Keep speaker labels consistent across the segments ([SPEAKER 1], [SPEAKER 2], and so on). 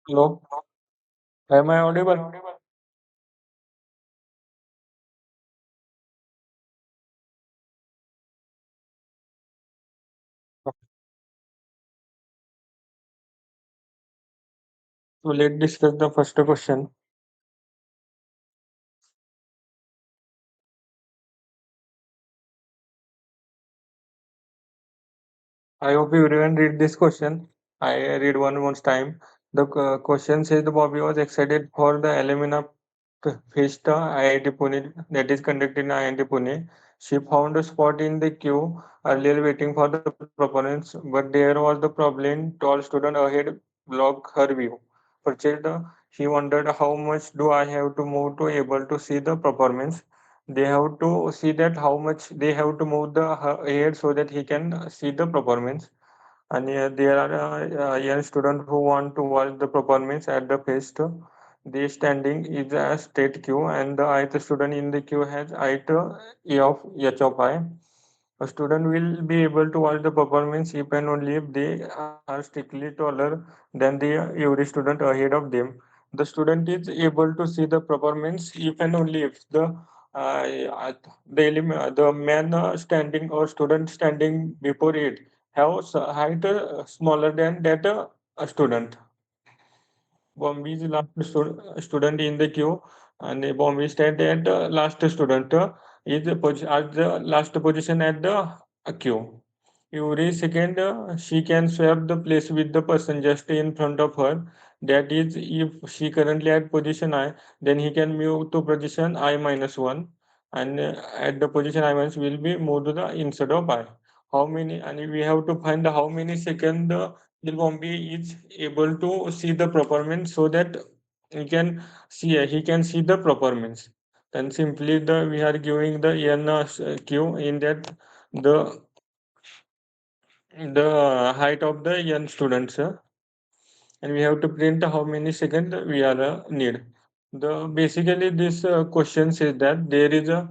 [SPEAKER 1] Hello, am I audible? So let's discuss the first question. I hope everyone read this question. I read one more time. The question says the Bobby was excited for the Alumina Festa IIT Pune that is conducted in IIT Pune. She found a spot in the queue earlier waiting for the proponents, but there was the problem. Tall student ahead blocked her view. Purchased, she wondered how much do I have to move to able to see the performance. They have to see that how much they have to move the head so that he can see the performance. And there are young students who want to watch the performance at the fest. The standing is a state queue, and the ith student in the queue has height E of H of I. A student will be able to watch the performance if and only if they are strictly taller than the every student ahead of them. The student is able to see the performance if and only if the man standing or student standing before it have height smaller than that a student. Bombi is last student in the queue, and Bombi stand at the last student at the last position at the queue. Every second, she can swap the place with the person just in front of her. That is, if she currently at position I, then he can move to position I minus one, and at the position I minus will be moved to the instead of I. How many? And we have to find how many second the Bombi is able to see the performance so that he can see the performance. Then simply we are giving the n q in that the height of the young students, and we have to print how many seconds we are need. The basically this question says that there is a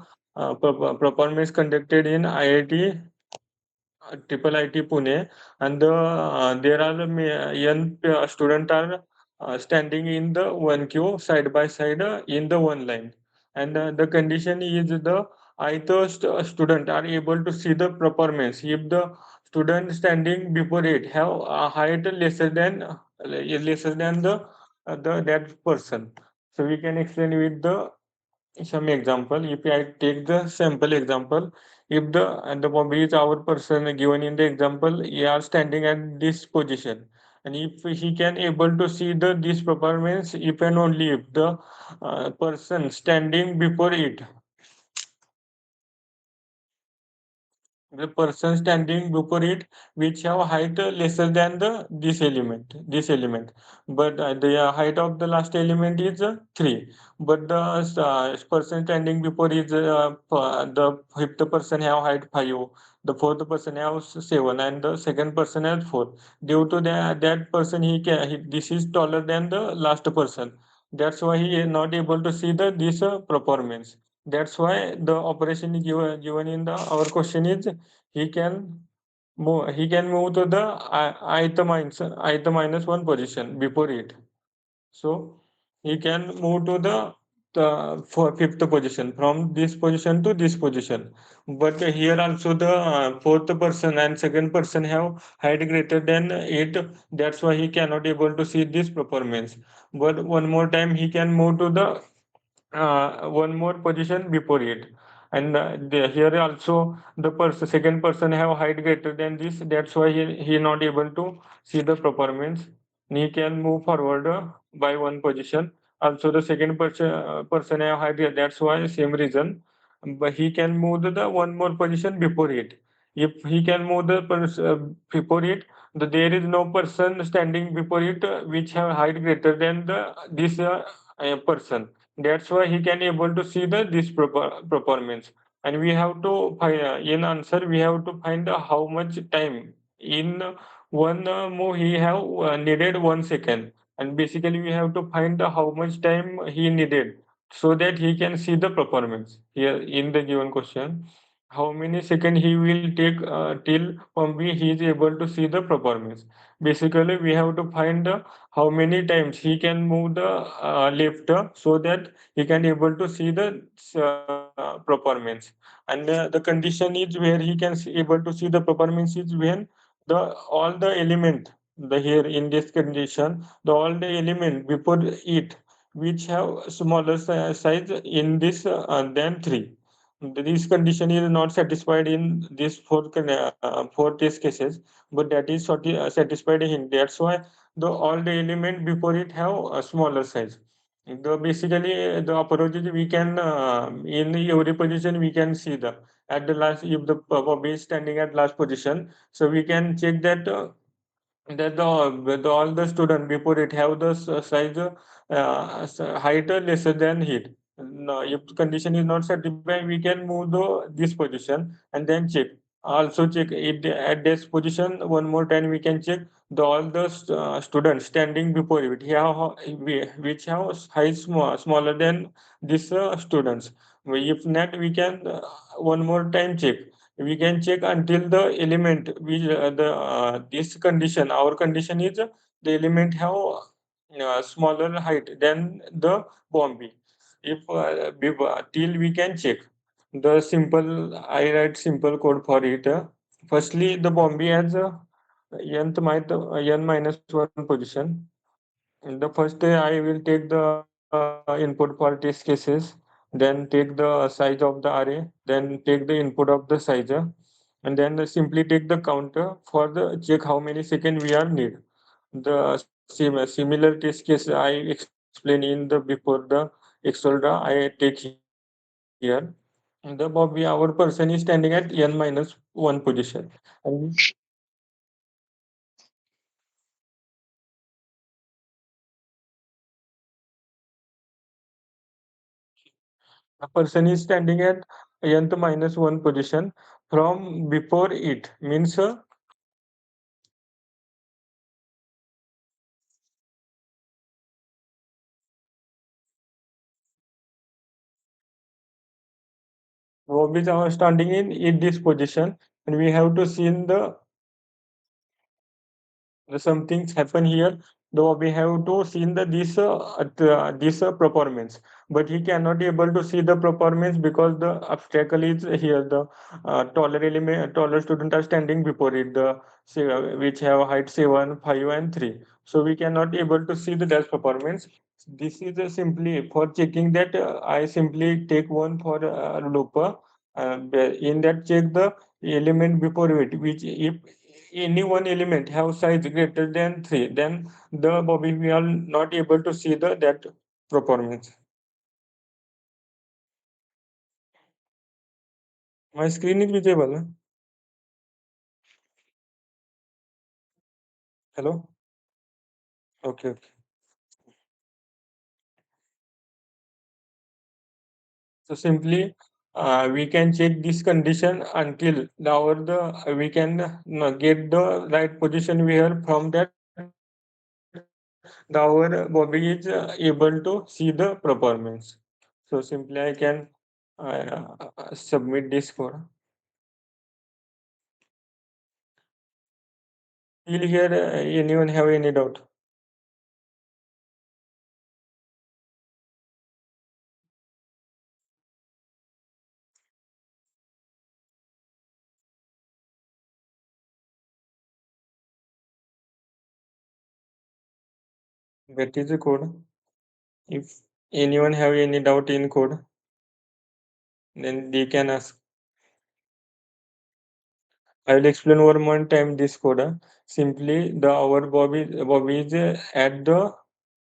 [SPEAKER 1] performance conducted in IIT Triple IT Pune, and there are young students are standing in the one queue side by side in the one line, and the condition is the either student are able to see the performance if the student standing before it have a height lesser than the that person. So we can explain with the some example. If I take the sample example, if the and the Bobby is our person given in the example, he are standing at this position, and if he can able to see the this performance, if and only if the person standing before it, the person standing before it which have height lesser than the this element, but the height of the last element is 3, but the person standing before is the fifth person have height 5, the fourth person have 7, and the second person has 4. Due to that person this is taller than the last person, that's why he is not able to see the this performance. That's why the operation is given in the our question is he can move to the ith minus one position before it. So he can move to the fifth position from this position to this position. But here also the fourth person and second person have height greater than 8. That's why he cannot able to see this performance. But one more time he can move to the one more position before it, and here also the second person have height greater than this, that's why he not able to see the performance. He can move forward by one position. Also the second person have height, that's why same reason, but he can move to the one more position before it. If he can move the before it, there is no person standing before it which have height greater than the this person. That's why he can able to see the this performance. And we have to find in answer we have to find how much time in one move he have needed 1 second, and basically we have to find how much time he needed so that he can see the performance here in the given question. how many seconds he will take till Pumby he is able to see the performance. Basically, we have to find how many times he can move the lift so that he can able to see the performance. And the condition is where he can able to see the performance is when the all the element the here in this condition the all the element before it which have smaller size in this than 3. This condition is not satisfied in these four test cases, but that is satisfied in. That's why the all the element before it have a smaller size. The basically the approach is we can in every position we can see the at the last if the bobby is standing at last position, so we can check that all the student before it have the size height lesser than heat. No, if condition is not satisfied, we can move this position and then check. Also check it at this position one more time. We can check all the students standing before it. Which have height smaller than these students. If not, we can one more time check. We can check until the element which the this condition our condition is the element have smaller height than the Bombay. If till we can check the simple I write simple code for it. Firstly, the Bombay has a n minus one position. In the first day, I will take the input for test cases, then take the size of the array, then take the input of the size, and then simply take the counter for the check how many seconds we are need. The similar test case I explain in the before the Exolda I take here. The Bobby, our person is standing at n minus one position. And a person is standing at nth minus one position from before it means Bob is our standing in this position, and we have to see in the some things happen here. Though we have to see in this performance, but he cannot able to see the performance because the obstacle is here. The taller student are standing before it. Which have height 7, 5, and 3. So we cannot able to see the dash performance. This is simply for checking that I simply take one for loop. In that check the element before it, which if any one element have size greater than 3, then the Bobby we are not able to see the that performance. My screen is visible. Huh? Hello. Okay. Okay. So simply we can check this condition until the we can get the right position where from that the our Bobby is able to see the performance. So simply I can submit this code. Till here, anyone have any doubt? That is the code. If anyone have any doubt in code, then they can ask. I will explain one more time this code. Simply, the our Bobby is at the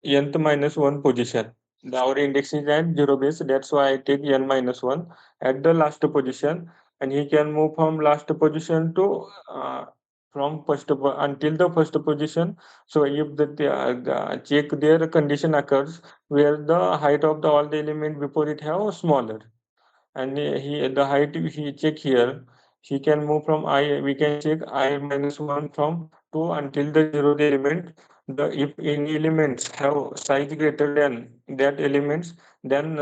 [SPEAKER 1] nth minus one position. Our index is at 0 base. That's why I take n minus one at the last position, and he can move from last position to from until the first position. So if the check their condition occurs where the height of the all the element before it have smaller, and he the height he check here, he can move from I, we can check I minus 1 from 2 until the 0 the element. The if any elements have size greater than that elements, then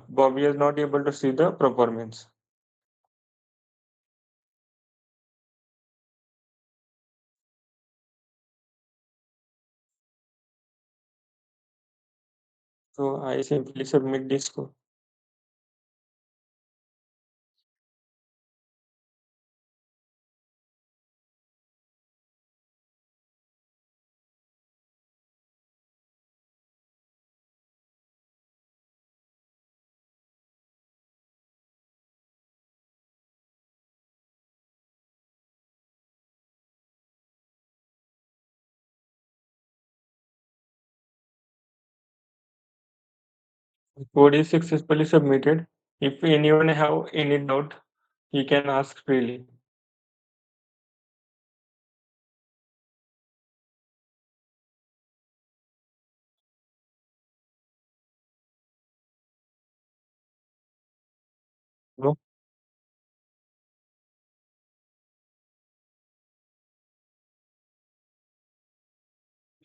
[SPEAKER 1] Bobby is not able to see the performance. So I simply submit this code. Code is successfully submitted. If anyone have any doubt, he can ask freely. No,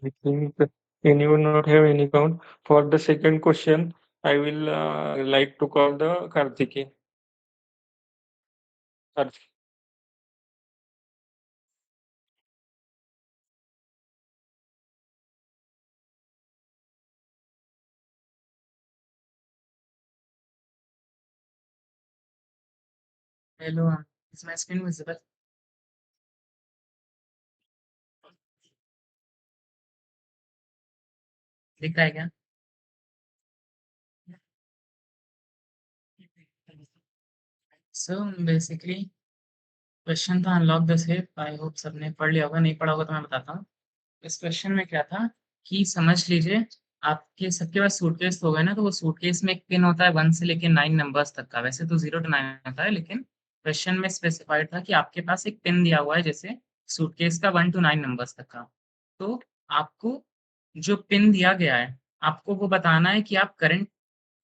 [SPEAKER 1] I think anyone not have any count. For the second question, I will like to call the Karthiki. Karthik.
[SPEAKER 2] Hello, is my screen visible? दिख रहा है क्या? So basically question था unlock the safe. I hope सबने पढ़ लिया होगा, नहीं पढ़ा होगा तो मैं बताता हूँ। इस क्वेश्चन में क्या था कि समझ लीजिए आपके सबके पास सूटकेस हो गए ना, तो वो सूटकेस में एक पिन होता है 1 से लेके 9 नंबर्स तक का। वैसे तो 0 टू 9 होता है, लेकिन क्वेश्चन में स्पेसिफाइड था कि आपके पास एक पिन दिया हुआ है जैसे सूटकेस का 1 टू 9 नंबर्स तक का। तो आपको जो पिन दिया गया है, आपको वो बताना है कि आप करंट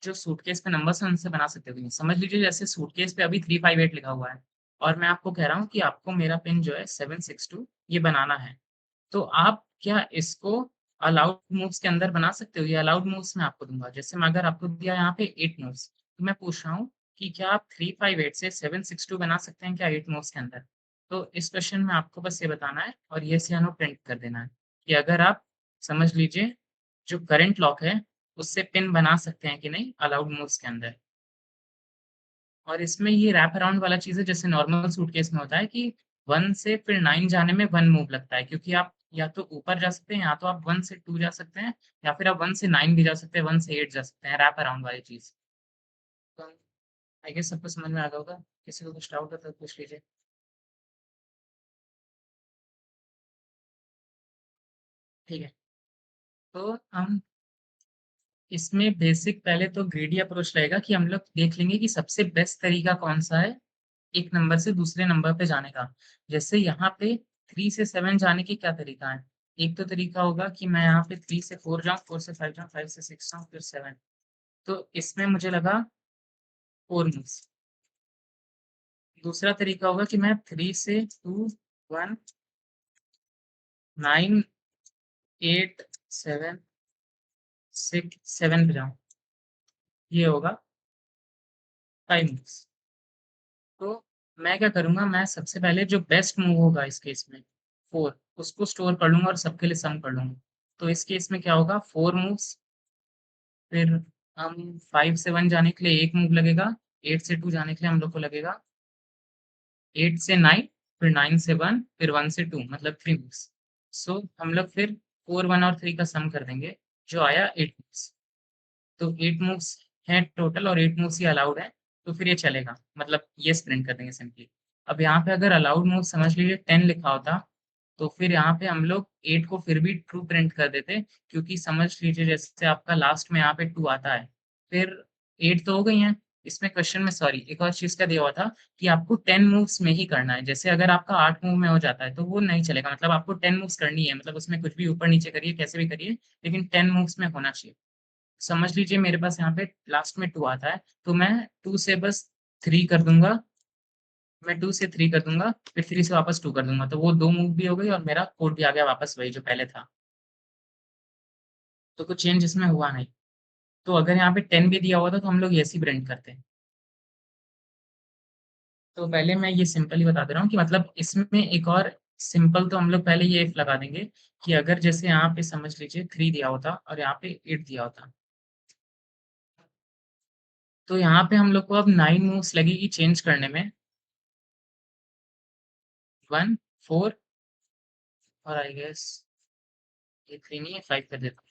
[SPEAKER 2] जो सूटकेस पे नंबर्स हैं उनसे बना सकते हो कि नहीं। समझ लीजिए जैसे सूटकेस पे अभी 358 लिखा हुआ है और मैं आपको कह रहा हूँ कि आपको मेरा पिन जो है 762 ये बनाना है। तो आप क्या इसको अलाउड मूव्स के अंदर बना सकते हो? ये अलाउड मूव्स मैं आपको दूँगा। जैसे मैं अगर आपको दिया यहाँ पे 8 मूव्स, तो मैं पूछ रहा हूँ कि क्या आप 358 से 762 बना सकते हैं क्या 8 मूव्स के अंदर? तो इस क्वेश्चन में आपको बस ये बताना है और येस या नो प्रिंट कर देना है कि अगर आप समझ लीजिए जो करंट लॉक है, उससे पिन बना सकते हैं कि नहीं अलाउड मूव्स के अंदर। और इसमें ये रैप अराउंड वाला चीज़ है जैसे नॉर्मल सूटकेस में होता है कि 1 से फिर 9 जाने में 1 मूव लगता है, क्योंकि आप या तो ऊपर जा सकते हैं या तो आप 1 से 2 जा सकते हैं या फिर आप 1 से 9 भी जा सकते हैं, 1 से 8 जा सकते हैं, रैप अराउंड वाली चीज़। तो आई गेस सबको समझ में आ गया होगा। किसी को कुछ डाउट हो तो पूछ लीजिए। ठीक है, तो हम इसमें बेसिक पहले तो ग्रीडी अप्रोच रहेगा कि हम लोग देख लेंगे कि सबसे बेस्ट तरीका कौन-सा है एक नंबर से दूसरे नंबर पे जाने का। जैसे यहाँ पे 3 से 7 जाने के क्या तरीका है? एक तो तरीका होगा कि मैं यहाँ पे 3 से 4 जाऊँ, 4 से 5 जाऊँ, 5 से 6 जाऊँ, फिर 7। तो इसमें मुझे लगा 4 मूव्स। दूसरा तरीका होगा कि मैं 3 से 2, 1, 9, 8, 7, 6, 7 पे जाऊँ। ये होगा 5 मूव्स। तो मैं क्या करूँगा, मैं सबसे पहले जो बेस्ट मूव होगा इस केस में 4 उसको स्टोर कर लूँगा और सबके लिए सम कर लूँगा। तो इस केस में क्या होगा 4 मूव्स, फिर हम 5 से 1 जाने के लिए 1 मूव लगेगा, 8 से 2 जाने के लिए हम लोग को लगेगा 8 से 9, फिर 9 से 1, फिर 1 से 2 मतलब 3 मूव्स। सो हम लोग फिर 4, 1 और 3 का सम कर देंगे, जो आया 8 मूव्स। तो 8 मूव्स हैं टोटल और 8 मूव्स ही अलाउड है, तो फिर ये चलेगा, मतलब ये प्रिंट कर देंगे सिंपली। अब यहाँ पे अगर अलाउड मूव समझ लीजिए 10 लिखा होता, तो फिर यहाँ पे हम लोग 8 को फिर भी ट्रू प्रिंट कर देते, क्योंकि समझ लीजिए जैसे आपका लास्ट में यहाँ पे 2 आता है, फिर 8 तो हो गई हैं। इसमें क्वेश्चन में सॉरी एक और चीज़ का दिया हुआ था कि आपको 10 मूव्स में ही करना है। जैसे अगर आपका 8 मूव में हो जाता है, तो वो नहीं चलेगा, मतलब आपको 10 मूव्स करनी है, मतलब उसमें कुछ भी ऊपर-नीचे करिए, कैसे भी करिए, लेकिन 10 मूव्स में होना चाहिए। समझ लीजिए मेरे पास यहाँ पे लास्ट में 2 आता है, तो मैं 2 से बस 3 कर दूँगा, मैं 2 से 3 कर दूँगा, फिर 3 से वापस 2 कर दूँगा, तो वो 2 मूव भी हो गई और मेरा कोड भी आ गया वापस वही जो पहले था। तो कुछ चेंज इसमें हुआ नहीं। तो अगर यहाँ पे 10 भी दिया हुआ था, तो हम लोग ऐसे ही प्रिंट करते। तो पहले मैं ये सिंपल ही बता दे रहा हूँ कि मतलब इसमें एक और सिंपल तो हम लोग पहले ये इफ लगा देंगे कि अगर जैसे यहाँ पे समझ लीजिए 3 दिया होता और यहाँ पे 8 दिया होता, तो यहाँ पे हम लोग को अब 9 मूव्स लगेगी चेंज करने में। 1, 4 और आई गेस ये 3 नहीं है, 5 कर देता हूँ।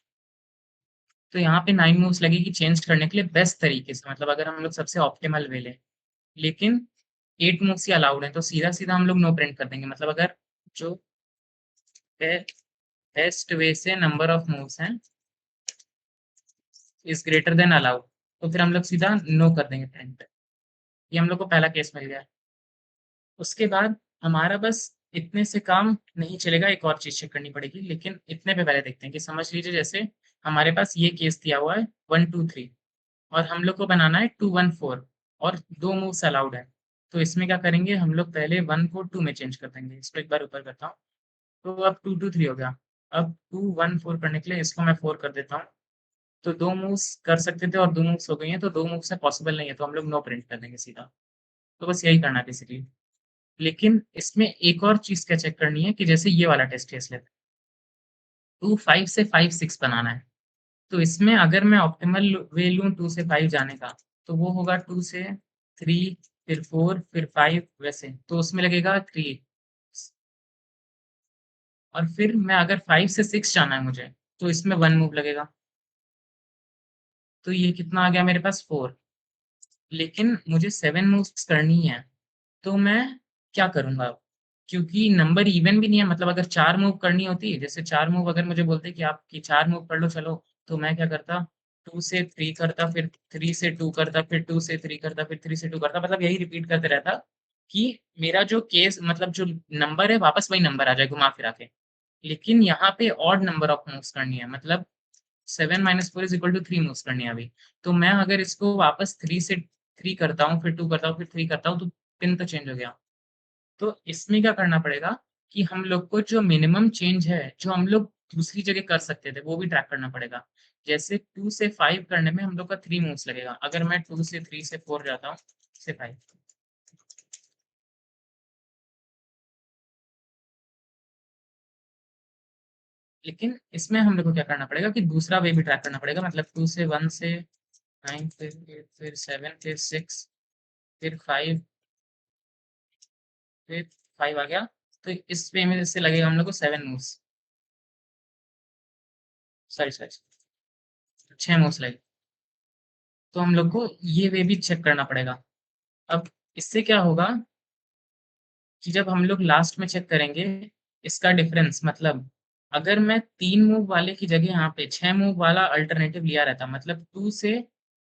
[SPEAKER 2] तो यहाँ पे 9 मूव्स लगेगी चेंज करने के लिए बेस्ट तरीके से, मतलब अगर हम लोग सबसे ऑप्टिमल वे लें। लेकिन 8 मूव्स ही अलाउड हैं, तो सीधा-सीधा हम लोग नो प्रिंट कर देंगे। मतलब अगर जो बे बेस्ट वे से नंबर ऑफ मूव्स हैं इज़ ग्रेटर देन अलाउड, तो फिर हम लोग सीधा नो कर देंगे प्रिंट। ये हम लोग को पहला केस मिल गया। उसके बाद हमारा बस इतने से काम नहीं चलेगा, एक और चीज़ चेक करनी पड़ेगी, लेकिन इतने पे पहले देखते हैं कि समझ लीजिए जैसे हमारे पास ये केस दिया हुआ है 1, 2, 3 और हम लोग को बनाना है 2, 1, 4 और 2 मूव्स अलाउड है। तो इसमें क्या करेंगे हम लोग पहले 1 को 2 में चेंज कर देंगे। इसको एक बार ऊपर करता हूँ। तो अब 2, 2, 3 हो गया। अब 2, 1, 4 करने के लिए इसको मैं 4 कर देता हूँ। तो 2 मूव्स कर सकते थे और 2 मूव्स हो गई हैं, तो 2 मूव्स से पॉसिबल नहीं है, तो हम लोग नो प्रिंट कर देंगे सीधा। तो बस यही करना है बेसिकली। लेकिन इसमें एक और चीज़ क्या चेक करनी है कि जैसे ये वाला टेस्ट केस लेते हैं, 2, 5 से 5, 6 बनाना है। तो इसमें अगर मैं ऑप्टिमल वे लूँ 2 से 5 जाने का, तो वो होगा 2 से 3 फिर 4 फिर 5 वैसे, तो उसमें लगेगा 3 और फिर मैं अगर 5 से 6 जाना है मुझे, तो इसमें 1 मूव लगेगा। तो ये कितना आ गया मेरे पास 4, लेकिन मुझे 7 मूव्स करनी है, तो मैं क्या करूँगा अब? क्योंकि नंबर इवन भी नहीं है, मतलब अगर 4 मूव करनी होती, जैसे 4 मूव अगर मुझे बोलते कि आप कि 4 मूव कर लो चलो, तो मैं क्या करता 2 से 3 करता, फिर 3 से 2 करता, फिर 2 से 3 करता, फिर 3 से 2 करता, मतलब यही रिपीट करते रहता कि मेरा जो केस मतलब जो नंबर है वापस वही नंबर आ जाए घुमा-फिरा के। लेकिन यहाँ पे ऑड नंबर ऑफ मूव्स करनी है, मतलब 7 minus 4 is equal to 3 moves करनी है अभी। तो मैं अगर इसको वापस 3 से 3 करता हूँ, फिर 2 करता हूँ, फिर 3 करता हूँ, तो पिन तो चेंज हो गया। तो इसमें क्या करना पड़ेगा कि हम लोग को जो मिनिमम चेंज है, जो हम लोग दूसरी जगह कर सकते थे, वो भी ट्रैक करना पड़ेगा। जैसे 2 से 5 करने में हम लोग का 3 मूव्स लगेगा। अगर मैं 2 से 3 से 4 जाता हूँ, से 5 लेकिन इसमें हम लोग को क्या करना पड़ेगा कि दूसरा वे भी ट्रैक करना पड़ेगा, मतलब 2 से 1 से 9 फिर 8 फिर 7 फिर 6 फिर 5 फिर 5 आ गया। तो इस वे में इससे लगेगा हम लोग को 7 मूव्स, सॉरी 6 मूव्स लगेगा। तो हम लोग को ये वे भी चेक करना पड़ेगा। अब इससे क्या होगा कि जब हम लोग लास्ट में चेक करेंगे इसका डिफरेंस, मतलब अगर मैं 3 मूव वाले की जगह यहाँ पे 6 मूव वाला अल्टरनेटिव लिया रहता, मतलब 2 से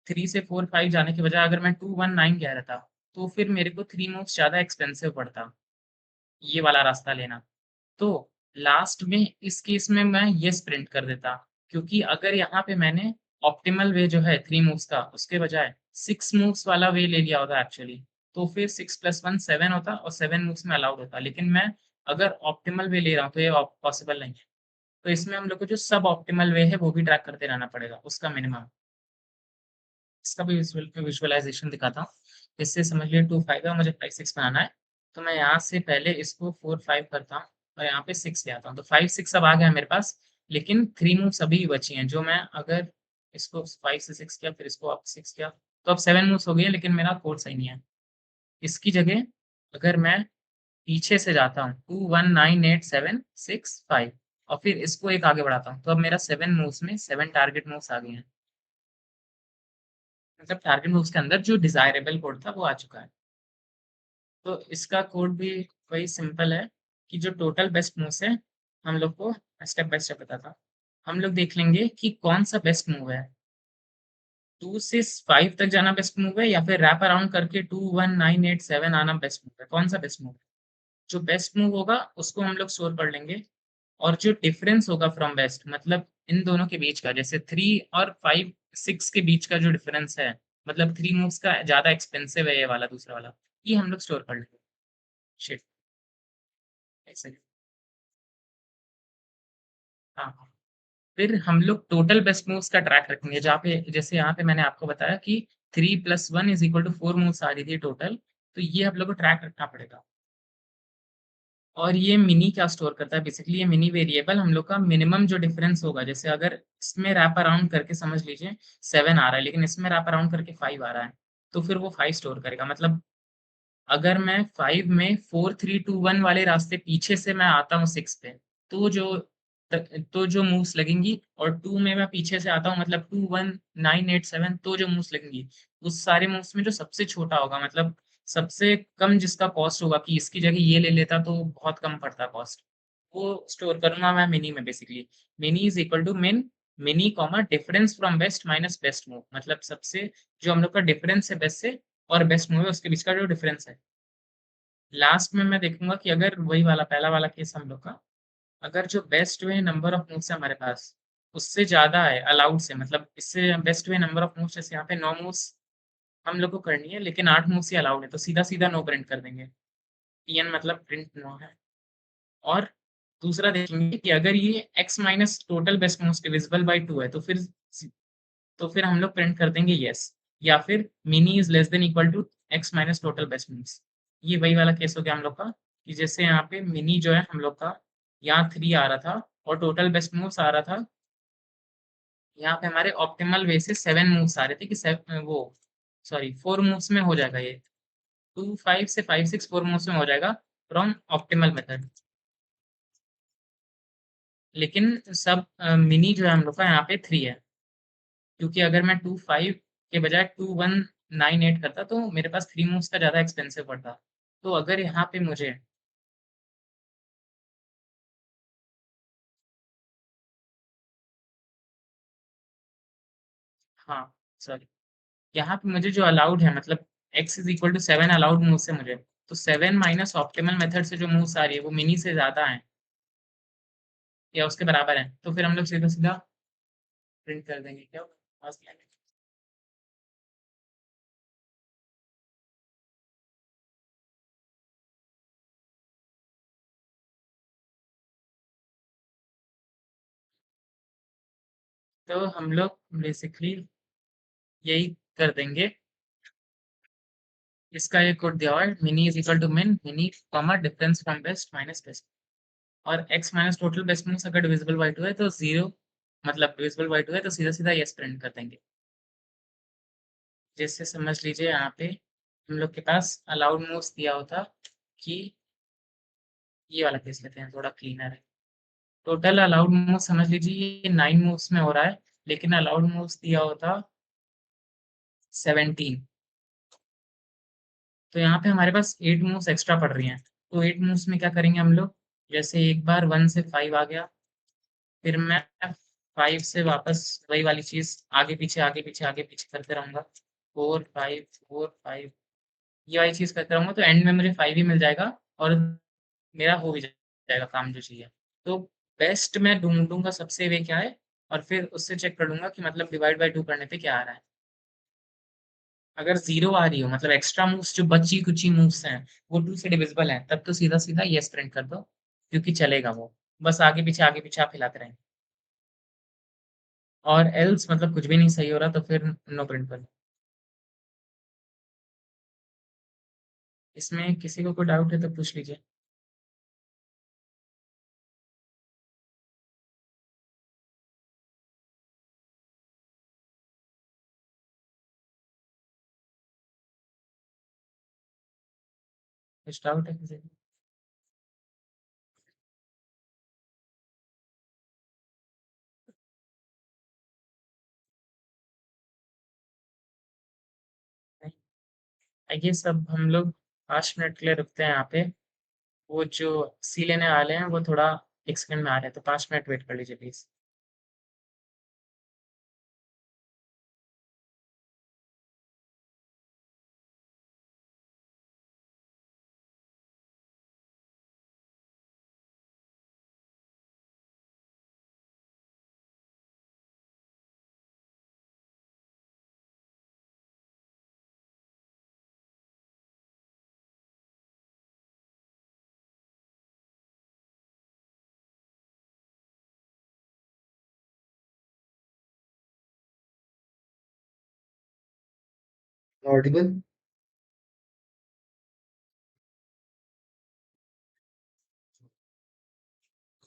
[SPEAKER 2] 3 से 4 5 जाने की बजाय अगर मैं 2 1 9 गया रहता, तो फिर मेरे को 3 मूव्स ज़्यादा एक्सपेंसिव पड़ता, ये वाला रास्ता लेना। तो लास्ट में इस केस में मैं येस प्रिंट कर देता, क्योंकि अगर यहाँ पे मैंने ऑप्टिमल वे जो है 3 मूव्स का, उसके बजाय 6 मूव्स वाला वे ले लिया होता एक्चुअली, तो फिर 6 + 1 7 होता और 7 मूव्स में अलाउड होता। लेकिन मैं अगर ऑप्टिमल वे ले रहा हूँ, तो ये पॉसिबल नहीं है। तो इसमें हम लोग को जो सब ऑप्टिमल वे है, वो भी ट्रैक करते रहना पड़ेगा, उसका मिनिमम। इसका भी विजुअलाइज़ेशन दिखाता हूँ। इससे समझ लीजिए 2 5 है और मुझे 5 6 बनाना है। तो मैं यहाँ से पहले इसको 4 5 करता हूँ और यहाँ पे 6 ले आता हूँ। तो 5 6 अब आ गया है मेरे पास, लेकिन 3 मूव्स अभी भी बची हैं, जो मैं अगर इसको 5 से 6 किया, फिर इसको अब 6 किया, तो अब 7 मूव्स हो गई है, लेकिन मेरा कोड सही नहीं है। इसकी जगह अगर मैं पीछे से जाता हूँ 2 1 9 8 7 6 5 और फिर इसको एक आगे बढ़ाता हूँ, तो अब मेरा 7 मूव्स में 7 टारगेट मूव्स आ गए हैं। मतलब टारगेट मूव्स के अंदर जो डिज़ायरेबल कोड था, वो आ चुका है। तो इसका कोड भी वही सिंपल है कि जो टोटल बेस्ट मूव्स है, हम लोग को स्टेप बाय स्टेप बताता हूँ। हम लोग देख लेंगे कि कौन-सा बेस्ट मूव है। 2 से 5 तक जाना बेस्ट मूव है या फिर रैप अराउंड करके 2, 1, 9, 8, 7 आना बेस्ट मूव है। कौन-सा बेस्ट मूव है? जो बेस्ट मूव होगा उसको हम लोग स्टोर कर लेंगे और जो डिफरेंस होगा फ्रॉम बेस्ट, मतलब इन दोनों के बीच का, जैसे 3 और 5 6 के बीच का जो डिफरेंस है, मतलब 3 मूव्स का ज़्यादा एक्सपेंसिव है ये वाला दूसरा वाला, ये हम लोग स्टोर कर लेंगे। शिट! ऐसे हाँ, हाँ। फिर हम लोग टोटल बेस्ट मूव्स का ट्रैक रखेंगे, जहाँ पे जैसे यहाँ पे मैंने आपको बताया कि 3 + 1 = 4 मूव्स आ रही थी टोटल, तो ये हम लोग को ट्रैक रखना पड़ेगा। और ये मिनी क्या स्टोर करता है, बेसिकली ये मिनी वेरिएबल हम लोग का मिनिमम जो डिफरेंस होगा, जैसे अगर इसमें रैप अराउंड करके समझ लीजिए 7 आ रहा है, लेकिन इसमें रैप अराउंड करके 5 आ रहा है, तो फिर वो 5 स्टोर करेगा। मतलब अगर मैं 5 में 4 3 2 1 वाले रास्ते पीछे से मैं आता हूँ 6 पे, तो जो मूव्स लगेंगी, और 2 में मैं पीछे से आता हूँ मतलब 2 1 9 8 7, तो जो मूव्स लगेंगी उस सारे मूव्स में जो सबसे छोटा होगा, मतलब सबसे कम जिसका कॉस्ट होगा कि इसकी जगह ये ले लेता तो बहुत कम पड़ता कॉस्ट, वो स्टोर करूंगा मैं मिनी में बेसिकली। Mini is equal to mini comma difference from best minus best move, मतलब सबसे जो हम लोग का डिफरेंस है बेस्ट से और बेस्ट मूव है उसके बीच का जो डिफरेंस है। लास्ट में मैं देखूंगा कि अगर वही वाला पहला वाला केस हम लोग का, अगर जो best way number of moves है हमारे पास उससे ज्यादा है अलाउड से, मतलब इससे best way number of moves, जैसे यहाँ पे 9 मूव्स हम लोग को करनी है लेकिन 8 मूव्स ही अलाउड है, तो सीधा सीधा नो प्रिंट कर देंगे। टीएन मतलब प्रिंट नो है। और दूसरा देखेंगे कि अगर ये x minus total best moves divisible by 2 है, तो फिर हम लोग प्रिंट कर देंगे यस, या फिर mini is less than equal to x minus total best moves. ये वही वाला केस हो गया हम लोग का, कि जैसे यहाँ पे मिनी जो है हम लोग का यहाँ 3 आ रहा था और टोटल बेस्ट मूव्स आ रहा था, यहाँ पे हमारे ऑप्टिमल वे से 7 मूव्स आ रहे थे कि वो सॉरी 4 मूव्स में हो जाएगा ये, 2 5 से 5 6 4 मूव्स में हो जाएगा फ्रॉम ऑप्टिमल मेथड। लेकिन सब मिनी जो है हम लोग का यहाँ पे 3 है, क्योंकि अगर मैं 2 5 के बजाय 2 1 9 8 करता तो मेरे पास 3 मूव्स का ज़्यादा एक्सपेंसिव पड़ता। तो अगर यहाँ पे मुझे, हाँ सॉरी, यहाँ पे मुझे जो अलाउड है मतलब x is equal to 7 allowed moves है मुझे, तो 7 माइनस ऑप्टिमल मेथड से जो मूव्स आ रही है वो मिनी से ज़्यादा है या उसके बराबर है, तो फिर हम लोग सीधा सीधा प्रिंट कर देंगे क्या होगा? तो हम लोग बेसिकली यही कर देंगे। इसका एक कोड दिया हुआ है, mini is equal to mini comma difference from best minus best, और x minus total best means अगर डिविजिबल बाई 2 है तो 0, मतलब डिविजिबल बाई 2 है तो सीधा सीधा यस प्रिंट कर देंगे। जैसे समझ लीजिए यहाँ पे हम लोग के पास अलाउड मूव्स दिया होता कि ये वाला केस लेते हैं थोड़ा क्लीनर है। टोटल अलाउड मूव्स समझ लीजिए ये 9 मूव्स में हो रहा है, लेकिन अलाउड मूव्स दिया होता 17, तो यहाँ पे हमारे पास 8 मूव्स एक्स्ट्रा पड़ रही हैं। तो 8 मूव्स में क्या करेंगे हम लोग, जैसे एक बार 1 से 5 आ गया, फिर मैं 5 से वापस वही वाली चीज आगे पीछे करते रहूंगा, 4 5 4 5, ये वाली चीज करते रहूंगा तो एंड में मुझे 5 ही मिल जाएगा और मेरा हो भी जाएगा काम जो चाहिए। तो बेस्ट मैं ढूंढूंगा सबसे वे क्या है, और फिर उससे चेक कर लूंगा कि मतलब डिवाइड बाई 2 करने पे क्या आ रहा है। अगर 0 आ रही हो मतलब एक्स्ट्रा मूव्स जो बची कुची मूव्स हैं वो 2 से डिविजिबल हैं, तब तो सीधा सीधा यस प्रिंट कर दो, क्योंकि चलेगा वो, बस आगे पीछे आप हिलाते रहें। और एल्स मतलब कुछ भी नहीं सही हो रहा तो फिर नो प्रिंट कर दो। इसमें किसी को कोई डाउट है तो पूछ लीजिए। कुछ डाउट है किसी को? नहीं, ये सब हम लोग 5 मिनट के लिए रुकते हैं यहाँ पे। वो जो सी लेने वाले हैं वो थोड़ा एक सेकंड में आ रहे हैं, तो 5 मिनट वेट कर लीजिए please.
[SPEAKER 3] Audible?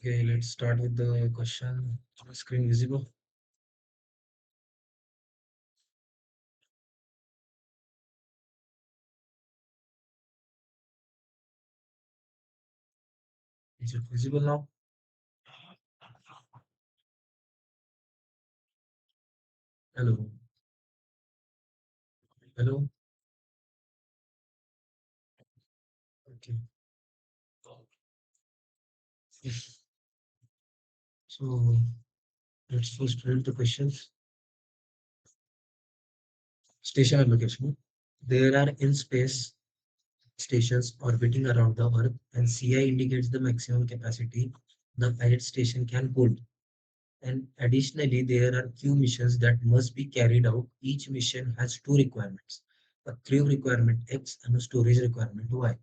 [SPEAKER 3] Okay, let's start with the question. Screen visible? Is it visible now? Hello. Hello. Okay. So let's first read the questions. Station allocation. There are in space stations orbiting around the Earth, and CI indicates the maximum capacity the pilot station can hold. And additionally, there are Q missions that must be carried out. Each mission has two requirements, a crew requirement X and a storage requirement Y.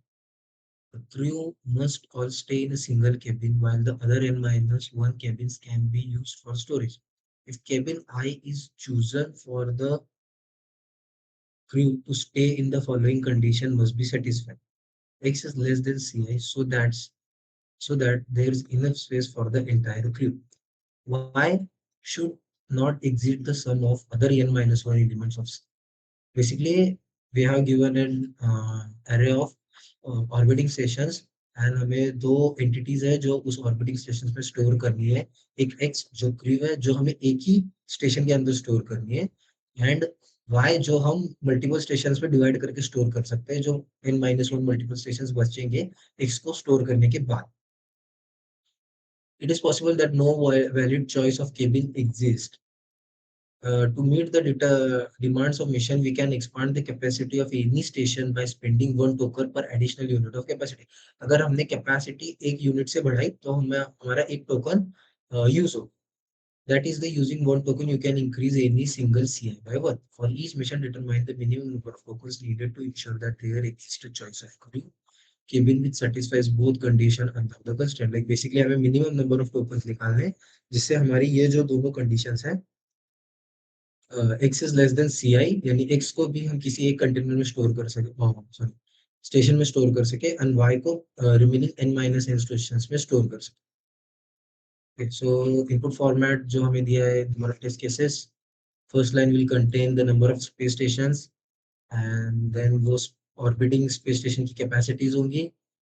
[SPEAKER 3] The crew must all stay in a single cabin, while the other N-1 cabins can be used for storage. If cabin I is chosen for the crew to stay in, the following condition must be satisfied. X is less than Ci so that there is enough space for the entire crew. Y should not exceed the sum of other n-1 elements of C. Basically, we have given an array of orbiting stations and हमें दो entities है जो उस orbiting stations में store करनी है. एक X जो crew है जो हमें एक ही station के अंदर store करनी है and Y जो हम multiple stations में divide करके store कर सकते हैं जो n-1 multiple stations बचेंगे X को store करने के बाद. It is possible that no valid choice of cabin exists. To meet the demands of mission, we can expand the capacity of any station by spending 1 token per additional unit of capacity. अगर हमने capacity एक unit से बढ़ाई तो हमें हमारा एक token use हो. That is the using 1 token you can increase any single CI by 1. For each mission, determine the minimum number of tokens needed to ensure that there exists a choice of crew cabin which satisfies both condition under the constraint. Like basically हमें minimum number of tokens निकालने हैं जिससे हमारी ये जो दोनों conditions हैं x is less than ci यानी x को भी हम किसी एक कंटेनर में स्टोर कर सके सॉरी स्टेशन में स्टोर कर सके एंड y को रिमेनिंग n-n स्टेशंस में स्टोर कर सके. सो इनपुट फॉर्मेट जो हमें दिया है number of test cases. First line will contain the number of space stations and then वो ऑर्बिटिंग स्पेस स्टेशन की कैपेसिटीज होंगी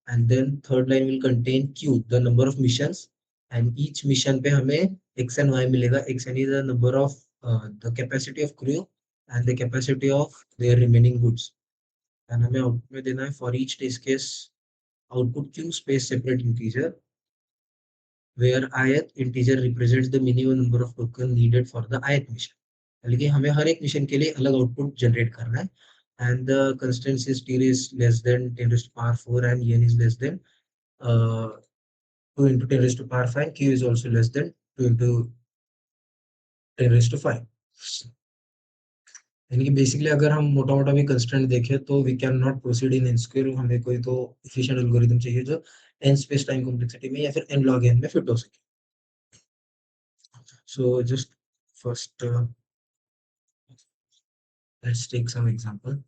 [SPEAKER 3] and then third line will contain q the number of missions and each mission पे हमें x and y मिलेगा. x is the number of the capacity of crew and the capacity of their remaining goods. And हमें output में देना है for each test case output q space separate integer where ith integer represents the minimum number of token needed for the ith mission. यानी हमें हर एक mission के लिए अलग आउटपुट जनरेट करना है and the constraint is t is less than 10 raised to power 4 and n is less than 2 into 10 raised to power 5. Q is also less than 2 into 10 raised to 5. यानी कि basically अगर हम मोटा मोटा भी constraint देखें तो we can not proceed in N square. हमें कोई तो एफिशिएंट एल्गोरिथम चाहिए जो एन स्पेस टाइम कॉम्प्लेक्सिटी में या फिर एन लॉग एन में फिट हो सके. So just first let's take some example.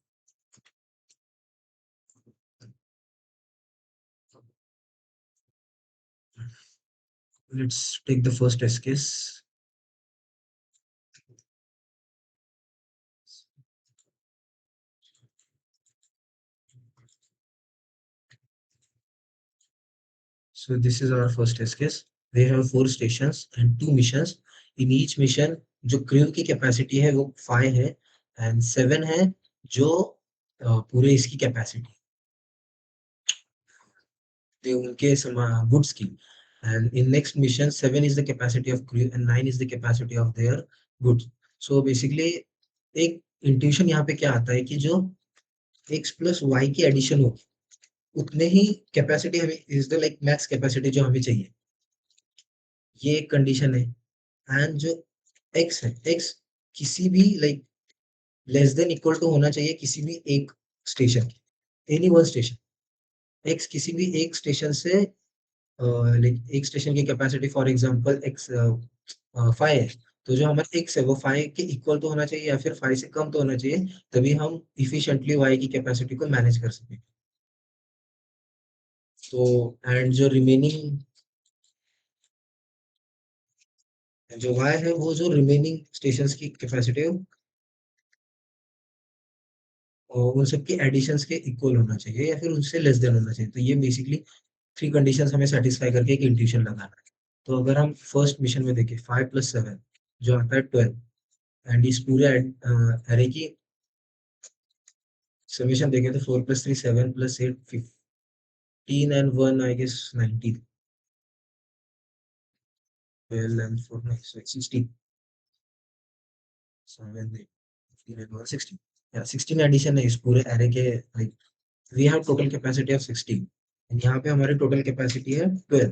[SPEAKER 3] Let's take the first test case. So this is our first test case. We have 4 stations and 2 missions. In each mission जो crew की capacity है वो 5 है and 7 है जो पूरे इसकी capacity they उनके goods की. And in next mission 7 is the capacity of crew and 9 is the capacity of their goods. So basically एक intuition यहाँ पे क्या आता है कि जो x plus y की addition होगी उतने ही कैपेसिटी हमें is the like max capacity जो हमें चाहिए. ये एक कंडीशन है एंड जो x है x किसी भी like less than equal to होना चाहिए किसी भी एक station any one station. x किसी भी एक स्टेशन से लाइक एक स्टेशन की कैपेसिटी फॉर एग्जांपल x 5 है तो जो हमारा x है वो 5 के इक्वल तो होना चाहिए या फिर 5 से कम तो होना चाहिए तभी हम इफिशिएंटली y की कैपेसिटी को मैनेज कर सकें. तो एंड जो रिमेनिंग जो y है वो जो रिमेनिंग स्टेशंस की कैपेसिटी है और उन सब की एडिशंस के इक्वल होना चाहिए या फिर उनसे लेस देन होना चाहिए. तो ये बेसिकली 3 कंडीशंस हमें सेटिस्फाई करके एक इंट्यूशन लगाना है। तो अगर हम फर्स्ट मिशन में देखें 5 + 7 जो आता है 12 एंड इस पूरे एरे की समेशन देखें तो 4 + 3 7 + 8 15 and 1 I guess 19 12 and 4 9 so it's 16 7 8 15 and 1 16 yeah 16 addition है इस पूरे एरे के like we have total capacity of 16 and यहाँ पे हमारी टोटल कैपेसिटी है 12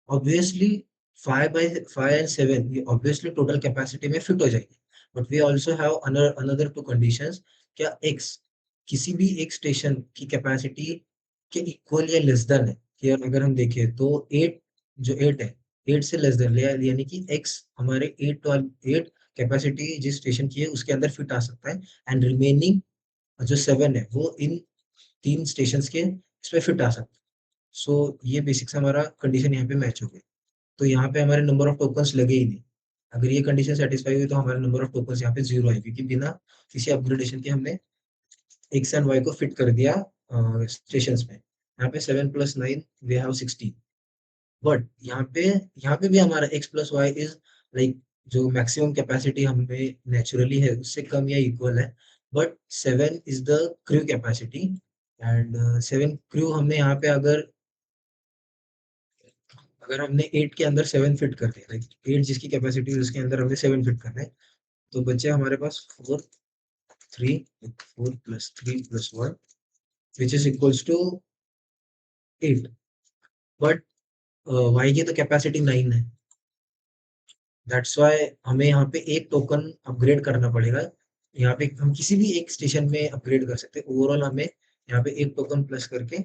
[SPEAKER 3] ऑब्वियसली 5 and 7 ये ऑब्वियसली टोटल कैपेसिटी में फिट हो जाएगी but we also have another two conditions क्या x किसी भी एक स्टेशन की कैपेसिटी के इक्वल या लेस देन है कि अगर हम देखें तो 8 जो 8 है 8 से लेस देन यानी कि x हमारे 8 कैपेसिटी जिस स्टेशन की है उसके अंदर फिट आ सकता है एंड रिमेनिंग जो 7 है वो इन 3 स्टेशंस के इस पे फिट आ सकता है सो ये बेसिक से हमारा कंडीशन यहाँ पे मैच हो गया तो यहाँ पे हमारे नंबर ऑफ टोकन्स लगे ही नहीं अगर ये कंडीशन सेटिस्फाई हुई तो हमारा नंबर ऑफ टोकन्स यहाँ पे 0 आए क्योंकि बिना किसी अपग्रेडेशन के हमने एक्स एंड वाई को फिट कर दिया स्टेशंस में यहाँ पे 7 + 9 वी हैव 16 बट यहाँ पे भी हमारा x + y इज लाइक जो मैक्सिमम कैपेसिटी हमें नेचुरली है उससे कम या इक्वल है but 7 is the crew capacity and 7 crew हमने यहाँ पे अगर हमने 8 के अंदर 7 फिट कर दिया लाइक 8 जिसकी कैपेसिटी है उसके अंदर हमने 7 फिट करना है तो बचे हमारे पास 4 3 4 + 3 + 1 which is equals to 8 but y की तो कैपेसिटी 9 है दैट्स व्हाई हमें यहाँ पे एक टोकन अपग्रेड करना पड़ेगा यहाँ पे हम किसी भी एक स्टेशन में अपग्रेड कर सकते हैं ओवरऑल हमें यहाँ पे एक टोकन प्लस करके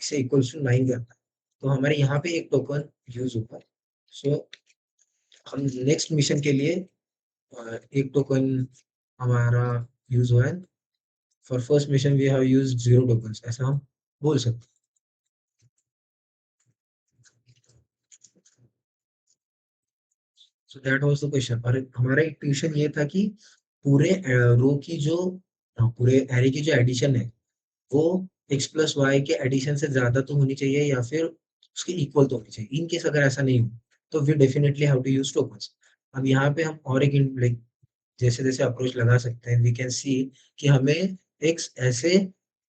[SPEAKER 3] इसे इक्वल्स टू 9 करना है तो हमारे यहाँ पे एक टोकन यूज होगा सो हम नेक्स्ट मिशन के लिए एक टोकन हमारा यूज हुआ है for first mission we have used 0 tokens ऐसा हम बोल सकते हैं so that was the question और हमारा एक ट्यूशन ये था कि पूरे रो की जो पूरे एरे की जो एडिशन है वो x + y के एडिशन से ज्यादा तो होनी चाहिए या फिर उसके इक्वल तो होनी चाहिए इन केस अगर ऐसा नहीं हो तो we definitely how to use tokens अब यहाँ पे हम और एक लाइक जैसे जैसे अप्रोच लगा सकते हैं वी कैन सी कि हमें एक ऐसे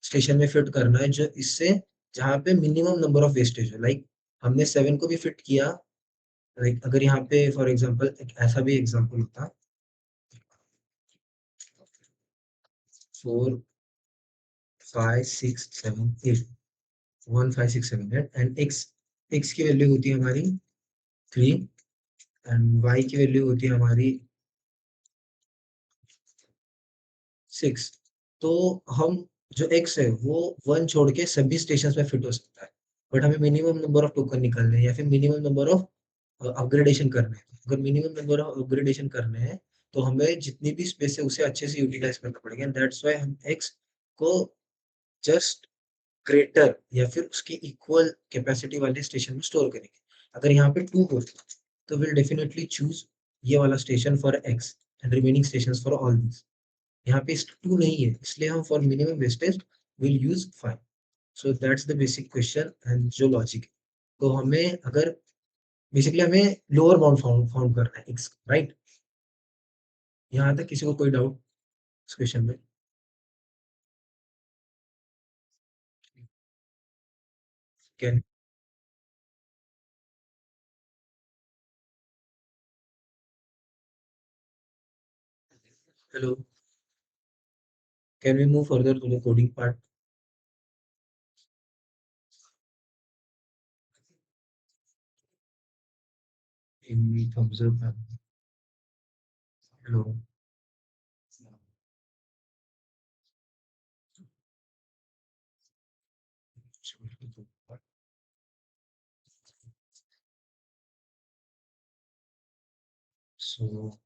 [SPEAKER 3] स्टेशन में फिट करना है जो इससे जहाँ पे मिनिमम नंबर ऑफ वेस्टेज हो लाइक हमने 7 को भी फिट किया लाइक अगर यहाँ पे फॉर एग्जांपल एक ऐसा भी एग्जांपल होता 4 5 6 7 8 1 5 6 7 8 एंड x की वैल्यू होती है हमारी 3 एंड y की वैल्यू होती है हमारी 6 तो हम जो x है वो 1 छोड़ के सभी स्टेशन में फिट हो सकता है बट हमें मिनिमम नंबर ऑफ टोकन निकालने हैं या फिर मिनिमम नंबर ऑफ अपग्रेडेशन करने हैं अगर मिनिमम नंबर ऑफ अपग्रेडेशन करने हैं तो हमें जितनी भी स्पेस है उसे अच्छे से यूटिलाइज करना पड़ेगा एंड दैट्स व्हाई हम x को जस्ट ग्रेटर या फिर उसकी इक्वल कैपेसिटी वाले स्टेशन में स्टोर करेंगे अगर यहाँ पे 2 हो तो विल डेफिनेटली चूज ये वाला station for x and remaining stations for all these यहाँ पे 2 नहीं है इसलिए हम for minimum wastage will use 5 so that's the basic question and जो लॉजिक है तो हमें अगर बेसिकली हमें लोअर बाउंड फाउंड करना है x राइट यहाँ तक किसी को कोई डाउट इस क्वेश्चन में can hello can we move further to the coding part in thumbs up hello so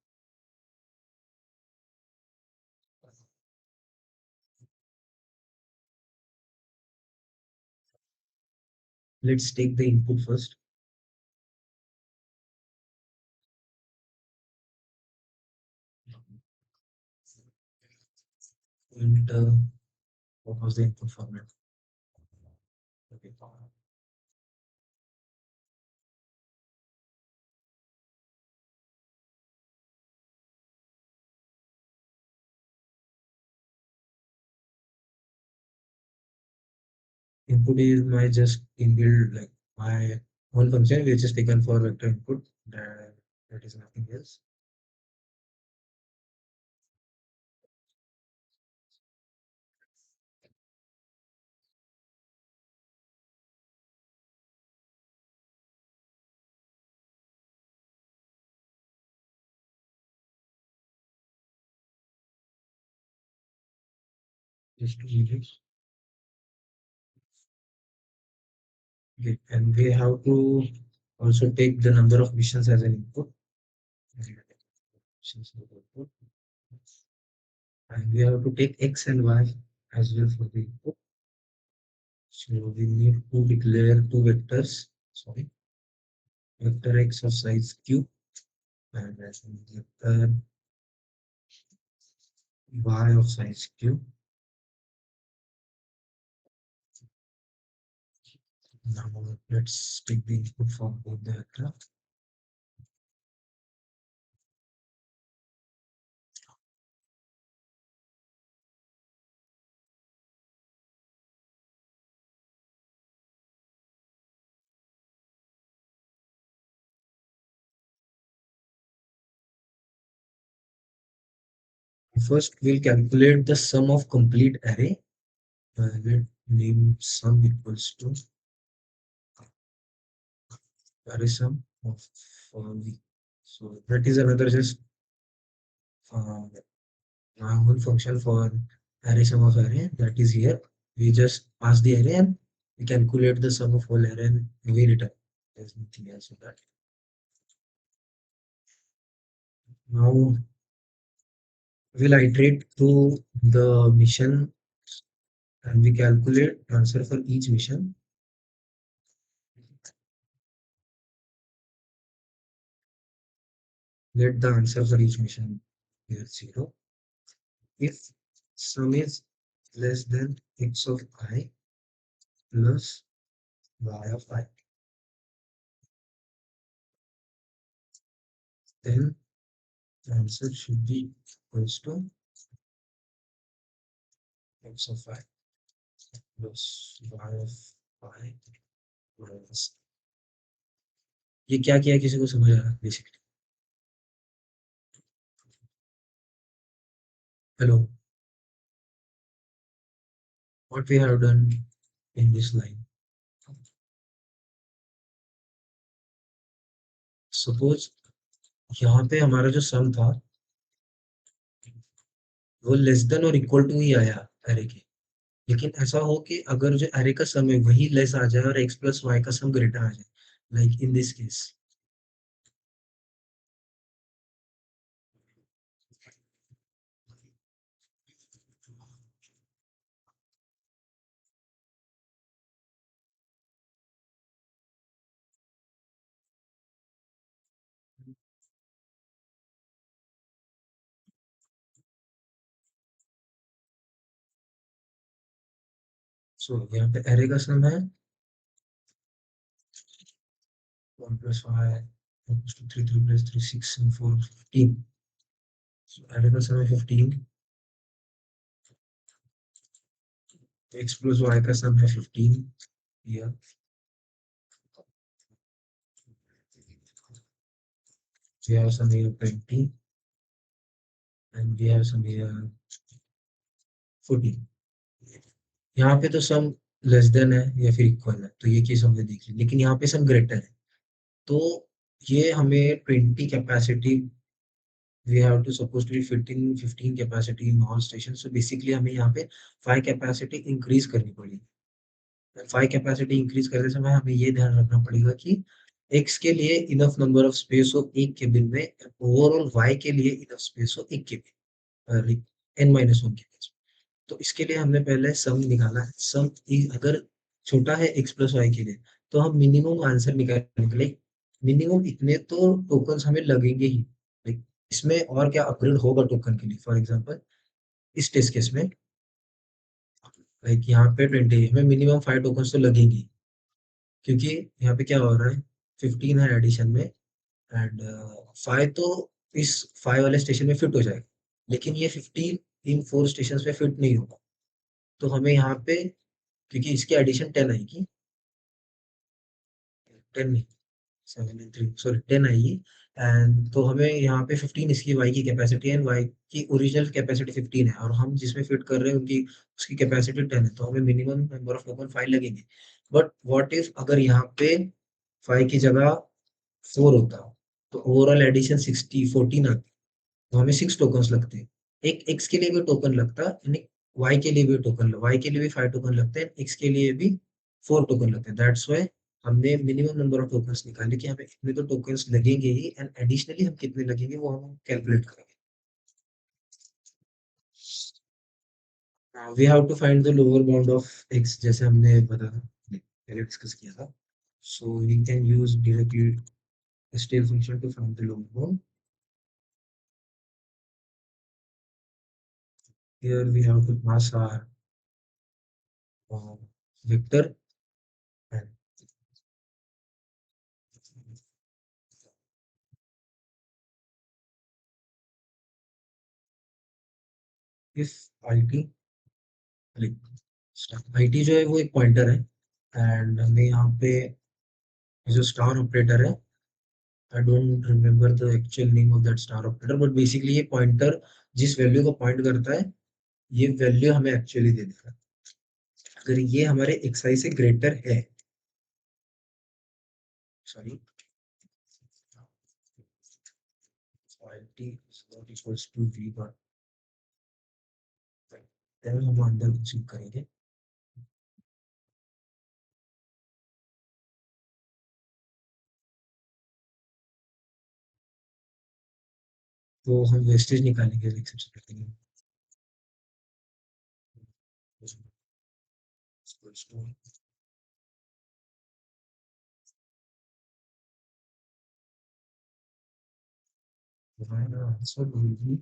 [SPEAKER 3] let's take the input first and what was the input format okay input is my just inbuilt, like my own function which is taken for vector input, that is nothing else. Just 2 minutes. Okay, and we have to also take the number of missions as an input. Missions as input. And we have to take x and y as well for the input. So we need to declare two vectors, sorry, vector x of size q and as vector y of size q. Now let's take the input from both the vector. First, we'll calculate the sum of complete array. Let name sum equals to array sum of v. So that is another just one function for array sum of array, that is here. We just pass the array and we calculate the sum of whole array and we return. There's nothing else in that. Now we'll iterate through the mission and we calculate answer for each mission. Let the answer for each mission be 0. If sum is less than x of I plus y of I, then the answer should be equals to x of I plus y of I minus. ये क्या किया किसी को समझ आ रहा है basically? Hello, what we have done in this line? Suppose यहाँ पे हमारा जो सम था वो लेस देन और इक्वल टू ही आया एरे के, लेकिन ऐसा हो कि अगर जो एरे का सम है वही लेस आ जाए और x प्लस वाई का सम ग्रेटर आ जाए, लाइक इन दिस केस. सो यहाँ पे एरे का सम है 1 plus y equals to 3, 3 plus 3, 6 and 4, 15. So array का सम है 15. x plus y का सम है 15 here. We have some here 20 and we have some here 14. यहाँ पे तो सम लेस देन है या फिर इक्वल है, तो ये केस हमने देख ली, लेकिन यहाँ पे सम ग्रेटर है, तो ये हमें 20 capacity we have to supposed to be 15 capacity in all stations. So basically हमें यहाँ पे 5 capacity increase करनी पड़ेगी. 5 कैपेसिटी इंक्रीज करते समय हमें ये ध्यान रखना पड़ेगा कि x के लिए इनफ नंबर ऑफ स्पेस हो एक केबिन में, ओवरऑल y के लिए इनफ स्पेस हो एक केबिन n-1 केबिन. तो इसके लिए हमने पहले सम निकाला है. सम अगर छोटा है x प्लस वाई के लिए तो हम मिनिमम आंसर निकालने के लिए मिनिमम इतने तो टोकन्स हमें लगेंगे ही. लाइक इसमें और क्या अपग्रेड होगा टोकन के लिए. फॉर एग्जांपल इस टेस्ट केस में लाइक यहाँ पे 20 हमें मिनिमम 5 टोकन्स तो लगेंगी, क्योंकि यहाँ पे क्या हो रहा है 15 है एडिशन में एंड 5 तो इस 5 वाले स्टेशन में फिट हो जाएगा, लेकिन ये 15 इन 4 स्टेशन पे फिट नहीं होगा. तो हमें यहाँ पे क्योंकि इसकी एडिशन 10 आएगी, 10 नहीं, 7 and 3 सॉरी 10 आएगी। एंड तो हमें यहाँ पे 15 इसकी वाई की कैपेसिटी है, वाई की ओरिजिनल कैपेसिटी 15 है, और हम जिसमें फिट कर रहे हैं उनकी उसकी कैपेसिटी 10 है, तो हमें मिनिमम नंबर ऑफ टोकन 5 लगेंगे। बट व्हाट इफ अगर यहाँ पे 5 की जगह 4 होता, तो ओवरऑल एडिशन 60 14 आती, तो हमें 6 टोकन्स लगते हैं। एक एक्स के लिए भी टोकन लगता, यानी वाई के लिए भी टोकन, वाई के लिए भी 5 टोकन लगते हैं, एक्स के लिए भी 4 टोकन लगते हैं। दैट्स व्हाई हमने मिनिमम नंबर ऑफ टोकन्स निकाले कि हमें इतने तो टोकन्स लगेंगे ही, एंड एडिशनली हम कितने लगेंगे वो हम कैलकुलेट करेंगे। We have to find the lower bound of X, जैसे हमने बताया पहले डिस्कस किया था। So we can use directly state function to find the lower bound. Here we have to pass our vector, and if it it जो है वो एक पॉइंटर है, एंड हमें यहाँ पे जो स्टार ऑपरेटर है, I don't remember the actual name of that star operator, but basically ये पॉइंटर जिस वैल्यू को पॉइंट करता है, ये वैल्यू हमें एक्चुअली दे देगा। अगर ये हमारे एक्स आई से ग्रेटर है, sorry it is not equals to v bar, then हम अंदर कंसीडर करेंगे। तो हम वेस्टेज निकालेंगे सबसे पहले, equals to final answer will be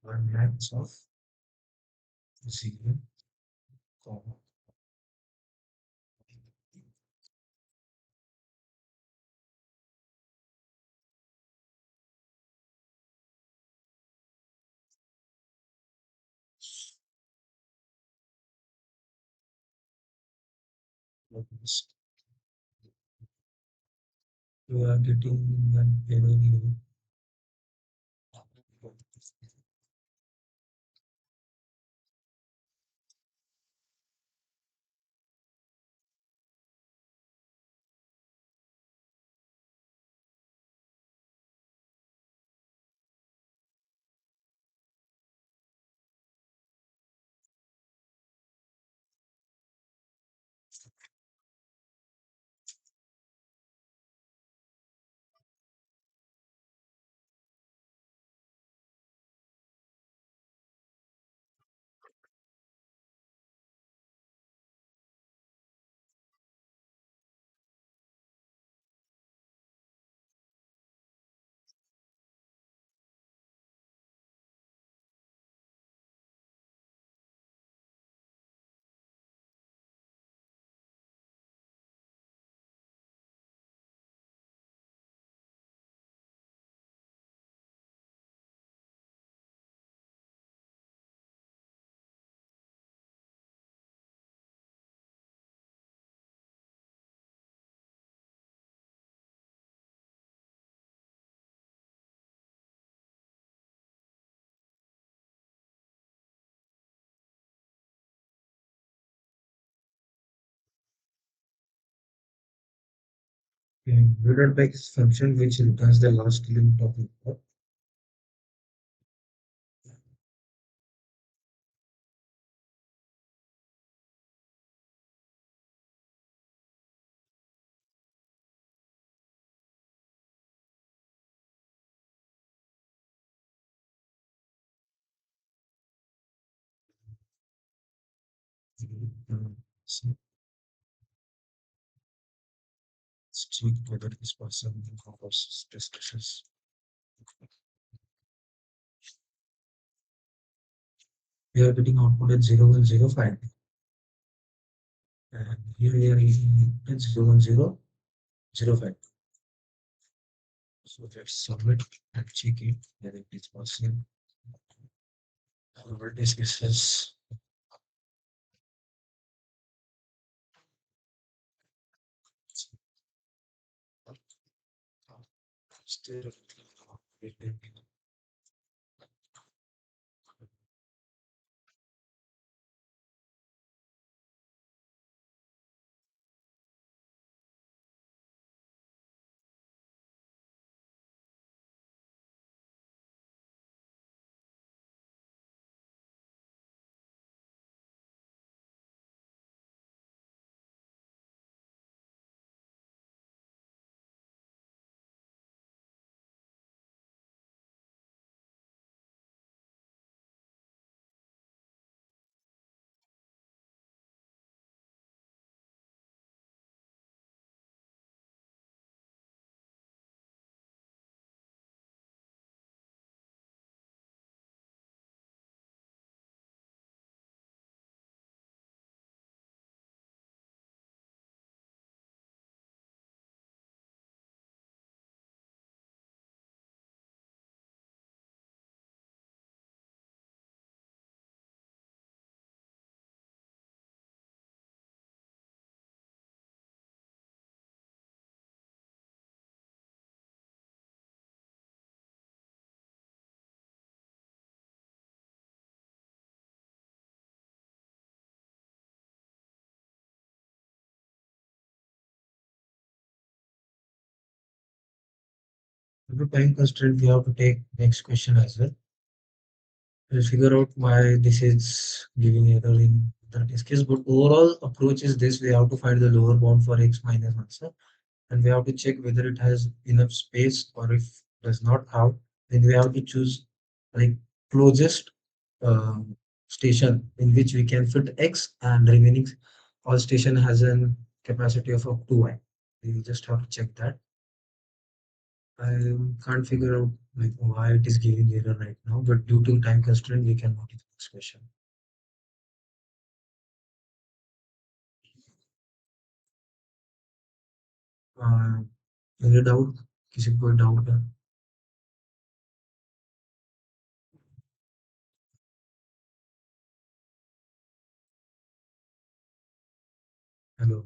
[SPEAKER 3] 1 max of 0, comma you are getting an error here. Divided by this function which returns the last limit of input. So let's check whether this person covers discussions. We are getting output at 0 1 0 5, and here we are getting at 0 1 0 0 5. So let's submit and check it whether it is possible. Our discussions Still, due to time constraint, we have to take next question as well. We'll figure out why this is giving error in that case. But overall approach is this: we have to find the lower bound for x minus answer, and we have to check whether it has enough space, or if does not have, then we have to choose like closest station in which we can fit x, and remaining all station has an capacity of up to y. We just have to check that. I can't figure out like why it is giving error right now, but due to time constraint, we can move to the next question. Any doubt? किसी को कोई doubt है? Hello,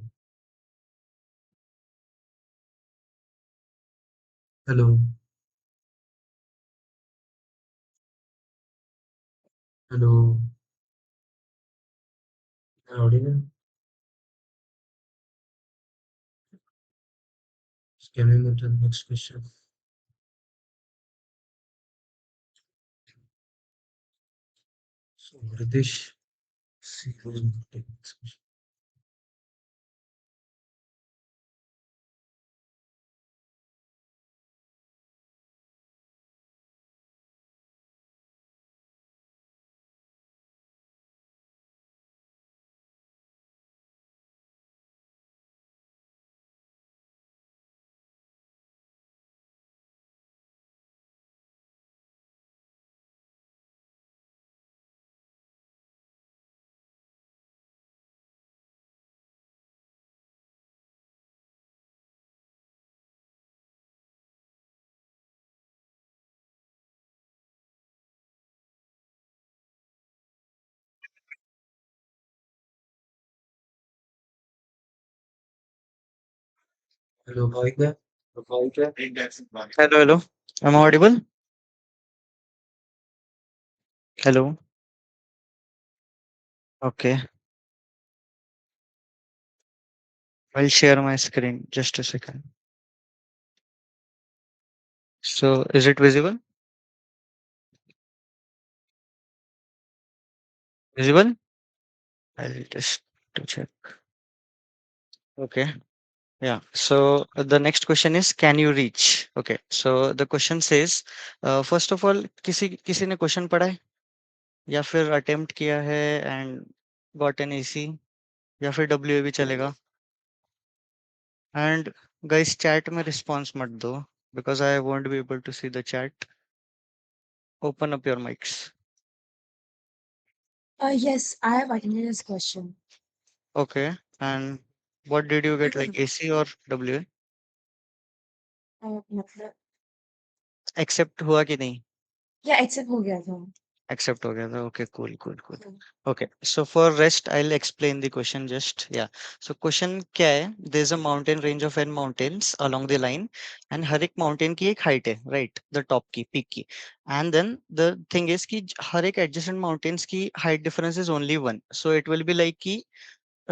[SPEAKER 3] hello, hello. Am I audible? Can we move to the next question? So, Ritesh, see who's going to take next question. Hello, Bhavik there?
[SPEAKER 4] Hello, hello. Am I audible? Hello. Okay. I'll share my screen. Just a second. So, is it visible? Visible? I'll just to check. Okay. Yeah. So the next question is, can you reach? Okay. So the question says, first of all, किसी किसी ने question पढ़ा है या फिर attempt किया है and got an AC या फिर WA भी चलेगा? And guys, chat में response मत दो because I won't be able to see the chat. Open up your mics.
[SPEAKER 5] Yes, I have attended this question.
[SPEAKER 4] Okay. And what did you get, like AC or WA?
[SPEAKER 5] मतलब
[SPEAKER 4] Accept हुआ कि नहीं?
[SPEAKER 5] या accept हो गया था
[SPEAKER 4] Accept हो गया था. Okay, cool. Okay, so for rest, I'll explain the question just. Yeah. So question क्या है? There's a mountain range of n mountains along the line, and हर एक mountain की एक height है, right? The top की, peak की. And then the thing is कि हर एक adjacent mountains की height difference is only one. So it will be like कि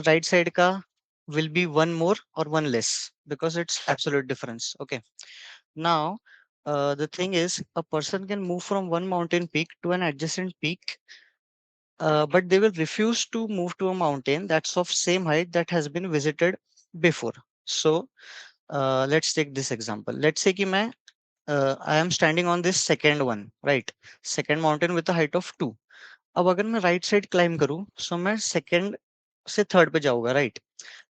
[SPEAKER 4] right side का will be one more or one less because it's absolute difference. Okay. Now, the thing is, a person can move from one mountain peak to an adjacent peak, but they will refuse to move to a mountain that's of same height that has been visited before. So, let's take this example. Let's say कि मैं I am standing on this second one, right? Second mountain with a height of 2. अब अगर मैं right side climb करूँ, so मैं second से third पे जाऊँगा, right?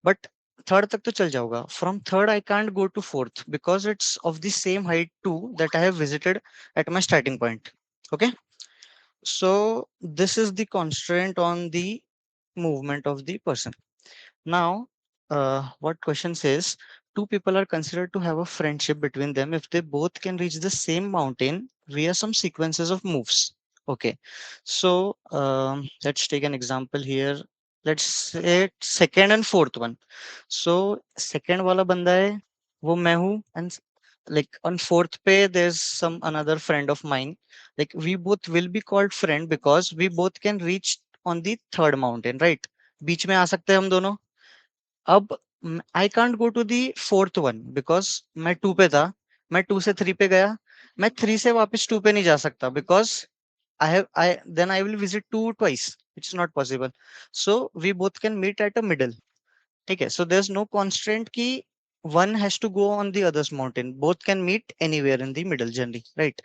[SPEAKER 4] But third तक तो चल जाऊँगा. From third I can't go to fourth because it's of the same height too that I have visited at my starting point. Okay. So this is the constraint on the movement of the person. Now, what question says, two people are considered to have a friendship between them if they both can reach the same mountain via some sequences of moves. Okay, so let's take an example here. Let's say second and fourth one. So second वाला बंदा है, वो मैं हूँ, and like on fourth पे there's some another friend of mine. Like we both will be called friend because we both can reach on the third mountain, right? बीच में आ सकते हैं हम दोनों. अब I can't go to the fourth one because मैं 2 पे था, मैं 2 से 3 पे गया, मैं 3 से वापस 2 पे नहीं जा सकता because I will visit 2 twice, it's not possible. So we both can meet at a middle. ठीक है, so there is no constraint कि one has to go on the other's mountain, both can meet anywhere in the middle generally, right?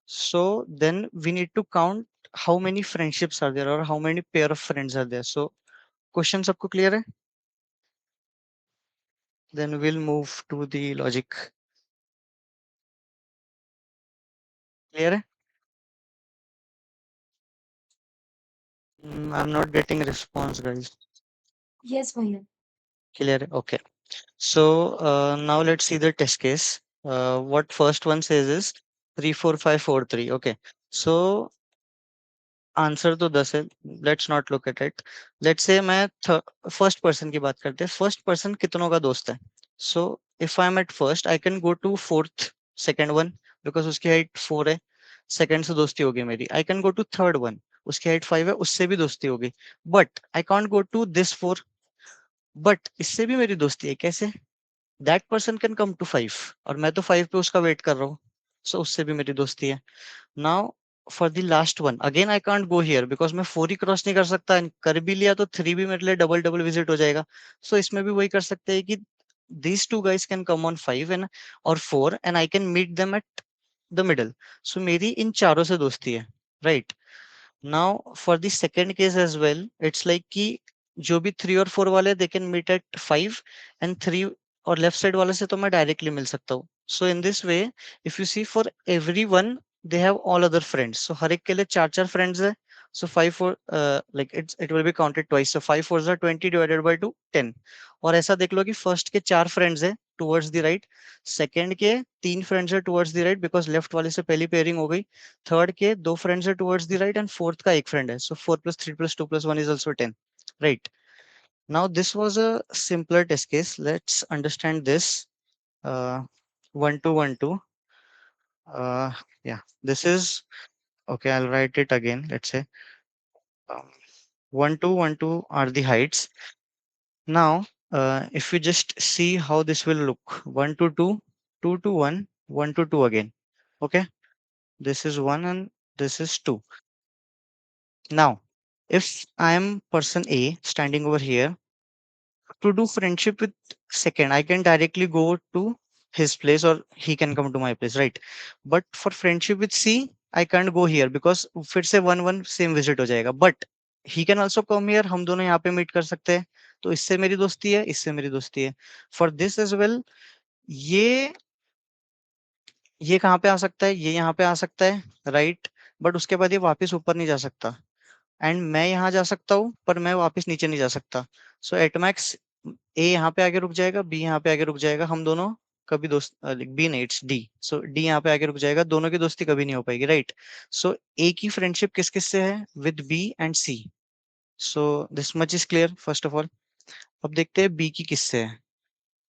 [SPEAKER 4] So then we need to count how many friendships are there or how many pair of friends are there. So question सबको clear है? Then we'll move to the logic. Clear है? I'm not getting response, guys.
[SPEAKER 5] Yes, Bhaiya.
[SPEAKER 4] Clear है? Okay. So now let's see the test case. What first one says is 3 4 5 4 3. Okay. So answer तो 10 है. Let's not look at it. Let's say मैं first person की बात करते हैं. First person कितनों का दोस्त है? So if I am at first I can go to fourth second one because उसकी हाइट 4 है, सेकंड से दोस्ती होगी मेरी. I can go to third one, उसकी हाइट 5 है, उससे भी दोस्ती होगी. But I can't go to this 4, but इससे भी मेरी दोस्ती है. कैसे? That person can come to 5 और मैं तो 5 पे उसका वेट कर रहा हूँ, सो उससे भी मेरी दोस्ती है. Now for the last one again I can't go here because मैं 4 ही क्रॉस नहीं कर सकता. कर भी लिया तो 3 भी मेरे लिए डबल डबल विजिट हो जाएगा. सो इसमें भी वही कर सकते हैं कि these two guys can come on 5 and or 4 and I can meet them at the middle. So मेरी इन चारों से दोस्ती है, right? Now for the second case as well, it's like कि जो भी 3 और 4 वाले they can meet at 5 and 3 और लेफ्ट साइड वाले से तो मैं डायरेक्टली मिल सकता हूँ. So in this way if you see for everyone they have all other friends. So हर एक के लिए 4 friends है. So 5 4 like it will be counted twice. So 5 4s are 20 divided by 2 10. और ऐसा देख लो कि फर्स्ट के 4 friends है towards the right, सेकंड के 3 friends है towards the right because left वाले से पहली पेयरिंग हो गई, थर्ड के 2 friends है towards the right and fourth का 1 friend है. So 4 plus 3 plus 2 plus 1 is also 10, right? Now this was a simpler test case. Let's understand this. 1 2 1 2. Yeah, this is okay. I'll write it again. Let's say 1 2 1 2 are the heights. Now, if you just see how this will look, 1 2 2, 2 2 1, 1 2 2 again. Okay, this is 1 and this is 2. Now, if I am person A standing over here, to do friendship with second, I can directly go to his place or he can come to my place, right? But for friendship with C, I can't go here because फिर से 1 1 same visit हो जाएगा. But he can also come here. हम दोनों यहाँ पे meet कर सकते हैं. तो इससे मेरी दोस्ती है, इससे मेरी दोस्ती है. For this as well, ये कहाँ पे आ सकता है? ये यहाँ पे आ सकता है, right? बट उसके बाद ये वापस ऊपर नहीं जा सकता. एंड मैं यहाँ जा सकता हूँ पर मैं वापस नीचे नहीं जा सकता. सो एट मैक्स ए यहाँ पे आगे रुक जाएगा, बी यहाँ पे आगे रुक जाएगा, हम दोनों कभी दोस्त बी नहीं, इट्स डी। सो डी यहाँ पे आके रुक जाएगा, दोनों की दोस्ती कभी नहीं हो पाएगी, राइट। सो ए की फ्रेंडशिप किस किस से है, with B and C. So this much is clear first of all. अब देखते हैं बी की किससे है।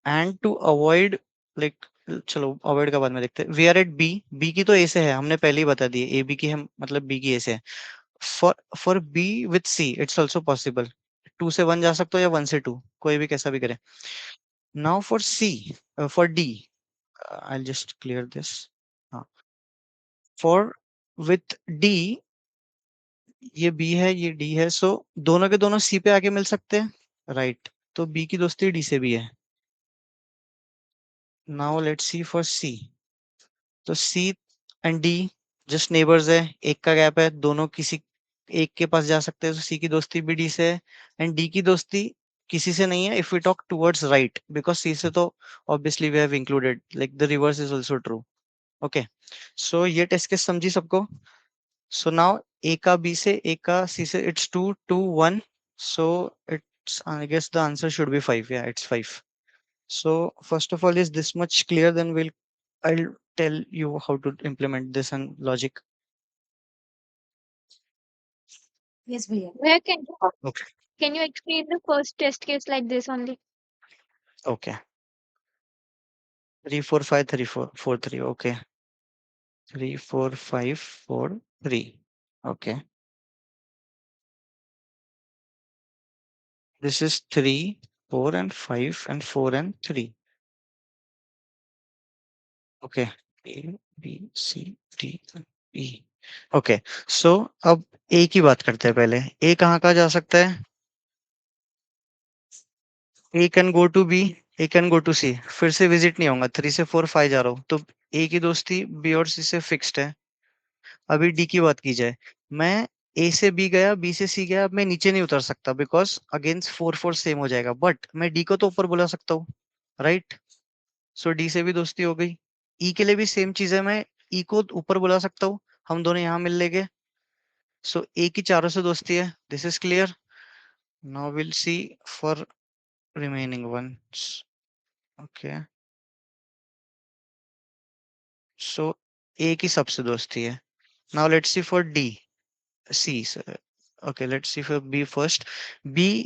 [SPEAKER 4] एंड टू अवॉइड लाइक, चलो अवॉइड का बाद में देखते हैं। We are at B, B की तो ए से है, हमने पहले ही बता दी है, ए बी की हम मतलब बी की ए से है। For B with see it's also possible, 2 से 1 जा सकते हो या 1 से 2, कोई भी कैसा भी करे। Now for C, for D, I just clear this. हाँ, फॉर विथ डी, ये बी है ये डी है, सो दोनों के दोनों सी पे आके मिल सकते हैं, राइट। तो बी की दोस्ती डी से भी है। नाउ लेट्स सी फॉर सी। तो सी एंड डी जस्ट नेबर्स है, एक का गैप है, दोनों किसी एक के पास जा सकते हैं, तो सी की दोस्ती भी डी से है। एंड डी की दोस्ती किसी से नहीं है, if we talk towards right, because C से तो obviously we have included, like the reverse is also true. Okay, so ये टेस्ट केस समझी सबको। सो नाउ ए का बी से, ए का सी से, it's 2 2 1, so it's I guess the answer should be 5, या it's 5। So first of all, is this much clear? Then I'll tell you how to implement this and logic.
[SPEAKER 5] Yes, Bhaiya.
[SPEAKER 6] Where can
[SPEAKER 4] Okay.
[SPEAKER 6] can you explain the first test case like this only?
[SPEAKER 4] Okay. 3 4 5 3 4 4 3. Okay. 3 4 5 4 3. Okay. This is 3 4 and 5 and 4 and 3. Okay. A B C D and E. Okay. So अब A की बात करते हैं पहले। A कहाँ कहाँ जा सकता है? A can go to B, A can go to C। फिर से विजिट नहीं होगा, 3 से 4 5 जा रहा हूँ, तो A की दोस्ती B और C से फिक्स्ड है। अभी D की बात की जाए, मैं A से B गया, B से C गया, अब मैं नीचे नहीं उतर सकता, बिकॉज अगेंस्ट 4 4 सेम हो जाएगा, बट मैं D को तो ऊपर बुला सकता हूँ, राइट। सो D से भी दोस्ती हो गई। E के लिए भी सेम चीज है, मैं E को ऊपर बुला सकता हूँ, हम दोनों यहाँ मिल लेंगे। सो A की चारों से दोस्ती है, this is clear. Now will see for remaining ones. Okay, so A की सबसे दोस्ती है। Now let's see for D, C. Okay, let's see for B first. B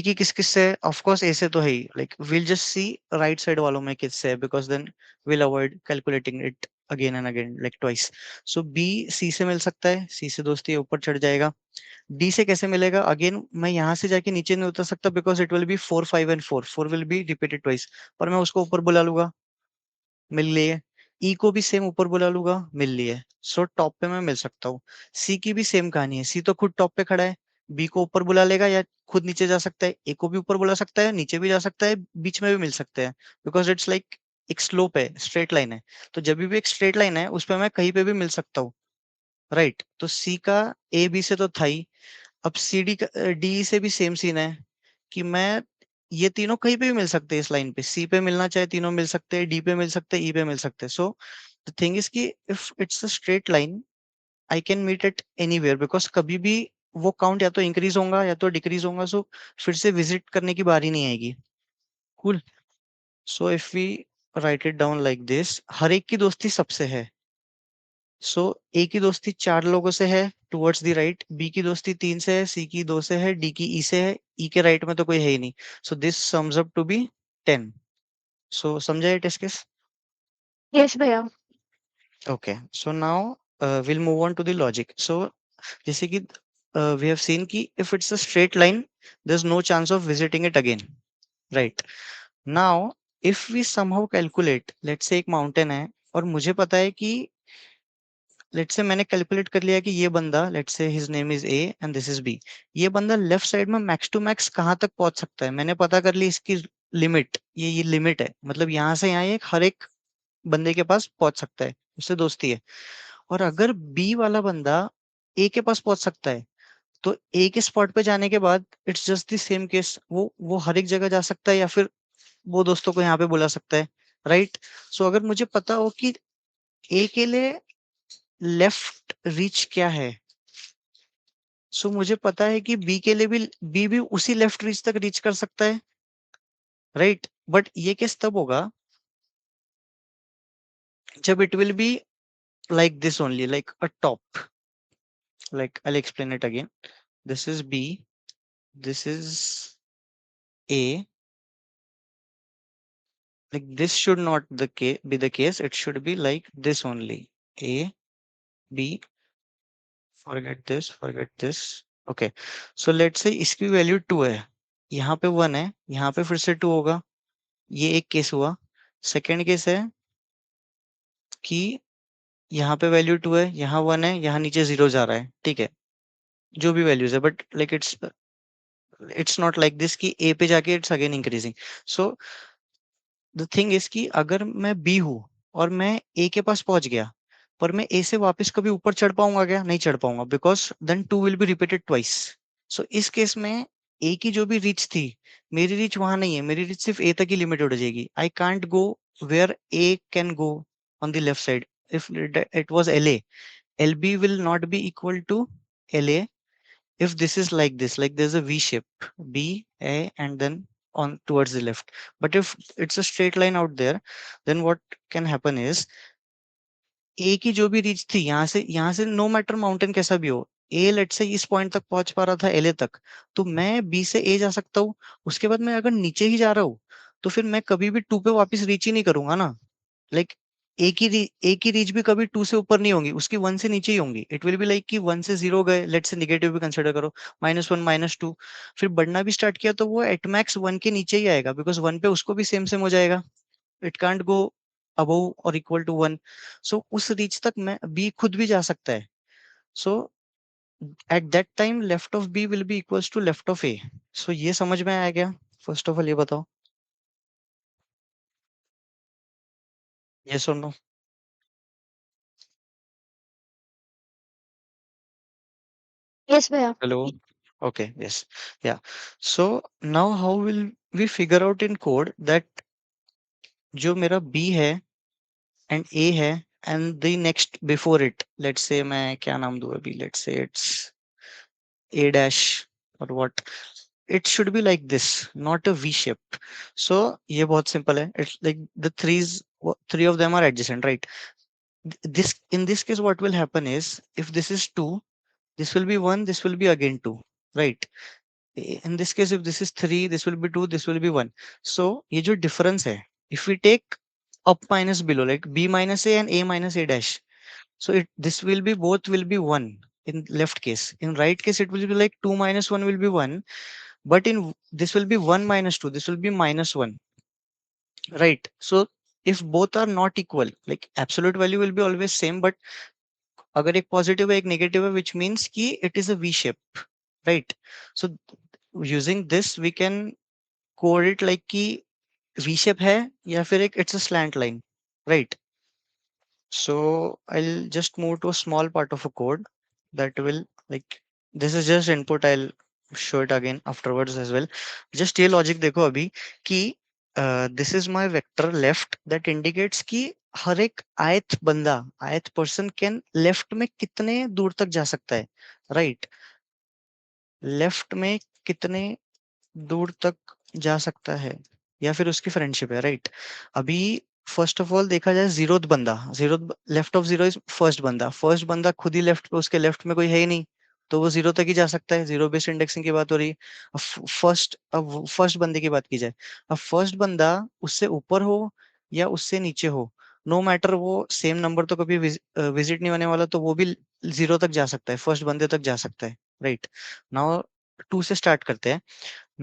[SPEAKER 4] की किस किस से? Of course A से तो है ही. Like we'll just see right side वालों में किस से है, because then we'll avoid calculating it again and again like twice. So B C से मिल सकता है, C से दोस्ती है, ऊपर चढ़ जाएगा। D से कैसे मिलेगा? Again मैं यहाँ से जाके नीचे नहीं उतर सकता, because it will be 4 5 and 4. 4 will be repeated twice. पर मैं उसको ऊपर बुला लूंगा, मिल लिए। ई को भी सेम ऊपर बुला लूंगा, मिल लिए। सो टॉप पे मैं मिल सकता हूँ। सी की भी सेम कहानी है, सी तो खुद टॉप पे खड़ा है, बी को ऊपर बुला लेगा या खुद नीचे जा सकता है, ए को भी ऊपर बुला सकता है, नीचे भी जा सकता है, बीच में भी मिल सकते हैं, बिकॉज इट्स लाइक एक स्लोप है, स्ट्रेट लाइन है। तो जब भी एक स्ट्रेट लाइन है उस पर मैं कहीं पे भी मिल सकता हूँ, राइट। तो सी का ए बी से तो था ही। अब सी डी डी से भी सेम सीन है कि मैं ये तीनों कहीं पे भी मिल सकते हैं, इस लाइन पे सी पे मिलना चाहे तीनों मिल सकते हैं, डी पे मिल सकते हैं, ई पे मिल सकते हैं। सो द थिंग इज कि if it's a straight line I can meet it anywhere, because कभी भी वो काउंट या तो इंक्रीज होगा या तो डिक्रीज होगा, सो फिर से विजिट करने की बारी नहीं आएगी। Cool. So if we write it down like this, हर एक की दोस्ती सबसे है। सो ए की दोस्ती 4 लोगों से है टुवर्ड्स द राइट, बी की दोस्ती 3 से है, सी की 2 से है, डी की ई से है, ई के राइट में तो कोई है ही नहीं। So this sums up to be 10। So समझा ये test case?
[SPEAKER 6] Yes, Bhaiya.
[SPEAKER 4] Okay, so now we'll move on to the logic. So जैसे कि we have seen कि if it's a straight line, there's no chance of visiting it again, right? Now if we somehow calculate, let's say एक mountain है और मुझे पता है कि लेट्स से मैंने कैलकुलेट कर लिया कि ये बंदा, let's say his name is A and this is B, ये बंदा लेफ्ट साइड में मैक्स टू मैक्स कहाँ तक पहुंच सकता है, मैंने पता कर ली इसकी लिमिट, ये लिमिट है, मतलब यहाँ से यहाँ एक हर एक बंदे के पास पहुंच सकता है, उससे दोस्ती है। और अगर बी वाला बंदा ए के पास पहुंच सकता है, तो ए के स्पॉट पे जाने के बाद it's just the same case, वो हर एक जगह जा सकता है या फिर वो दोस्तों को यहाँ पे बुला सकता है, राइट। सो अगर मुझे पता हो कि ए के लिए लेफ्ट रीच क्या है, सो मुझे पता है कि बी के लिए भी उसी लेफ्ट रीच तक रीच कर सकता है, राइट। बट ये केस तब होगा जब it will be like this only, like a top. Like I'll explain it again. This is B, this is A. Like this should not be the case. It should be like this only. A, B. Forget this, forget this. Okay. So let's say इसकी value 2 है, यहाँ पे 1 है, यहाँ पे फिर से 2 होगा. ये एक केस हुआ. सेकेंड केस है कि यहाँ पे वैल्यू 2 है, यहाँ 1 है, यहाँ नीचे 0 जा रहा है. ठीक है, जो भी वैल्यूज है, but like it's not like this कि ए पे जाके it's again increasing. So the thing is कि अगर मैं बी हूँ और मैं ए के पास पहुंच गया, पर मैं ए से वापस कभी ऊपर चढ़ पाऊंगा क्या? नहीं चढ़ पाऊंगा, because then 2 will be repeated twice. So इस केस में ए की जो भी रीच थी, मेरी रीच वहां नहीं है, मेरी रीच सिर्फ ए तक ही लिमिटेड हो जाएगी. I can't go where A can go on the left side. If it was L A, L B will not be equal to L A if this is like this, like there's a V shape, B, A, and then on towards the left. But if it's a straight line out there, then what can happen is A की जो भी reach थी, यहाँ से no matter mountain कैसा भी हो, A late से इस पॉइंट तक पहुंच पा रहा था LA तक, तो मैं B से A जा सकता हूँ. उसके बाद मैं अगर नीचे ही जा रहा हूँ, तो फिर मैं कभी भी 2 पे वापस रीच ही नहीं करूंगा ना. लाइक ए की रीच भी कभी 2 से ऊपर नहीं होंगी, उसकी 1 से नीचे ही होंगी. इट विल बी लाइक कि 1 से 0 गए, लेट से नेगेटिव भी कंसिडर करो, -1 -2, फिर बढ़ना भी स्टार्ट किया तो वो एट मैक्स 1 के नीचे ही आएगा, बिकॉज 1 पे उसको भी सेम सेम हो जाएगा. इट कांट गो अबव और इक्वल टू 1. सो उस रीच तक मैं बी खुद भी जा सकता है. So at that time left of B will be equals to left of A. So ये समझ में आया क्या? फर्स्ट ऑफ ऑल ये बताओ, यस और नो?
[SPEAKER 6] Yes, भैया.
[SPEAKER 4] Hello. Okay. Yes. Yeah. So now how will we figure out in code that जो मेरा B है and A है and the next before it, let's say मैं क्या नाम दूँ अभी, let's say it's A dash or what, it should be like this, not a V shape. So ये बहुत simple है. It's like the three of them are adjacent, right? This in this case what will happen is if this is 2, this will be 1, this will be again 2, right? In this case if this is 3, this will be 2, this will be 1. So ये जो difference है, if we take up minus below, like B minus A and A minus A dash, so this will be, both will be 1 in left case. In right case it will be like 2 minus 1 will be 1, but in this will be 1 minus 2, this will be minus 1, right? So if both are not equal, like absolute value will be always same, but अगर एक positive है एक negative है, which means कि it is a V shape, right? So using this we can code it like कि V shape है या फिर एक it's a slant line, right? So I'll just move to a small part of a code that will, like, this is just input. I'll show it again afterwards as well. Just ये logic देखो अभी कि this is my vector left that indicates कि हर एक आयत person can left में कितने दूर तक जा सकता है, right? लेफ्ट में कितने दूर तक जा सकता है या फिर उसकी फ्रेंडशिप है, राइट? अभी फर्स्ट ऑफ ऑल देखा जाए जीरोथ बंदा, left of zero is first बंदा खुद ही लेफ्ट पे, उसके लेफ्ट में कोई है ही नहीं, तो वो जीरो तक ही जा सकता है. जीरो बेस्ड इंडेक्सिंग की बात हो रही है. अब फर्स्ट बंदे की बात की जाए, अब फर्स्ट बंदा उससे ऊपर हो या उससे नीचे हो, नो मैटर, वो सेम नंबर तो कभी विजिट नहीं होने वाला, तो वो भी जीरो तक जा सकता है, फर्स्ट बंदे तक जा सकता है, राइट? नाउ 2 से स्टार्ट करते हैं.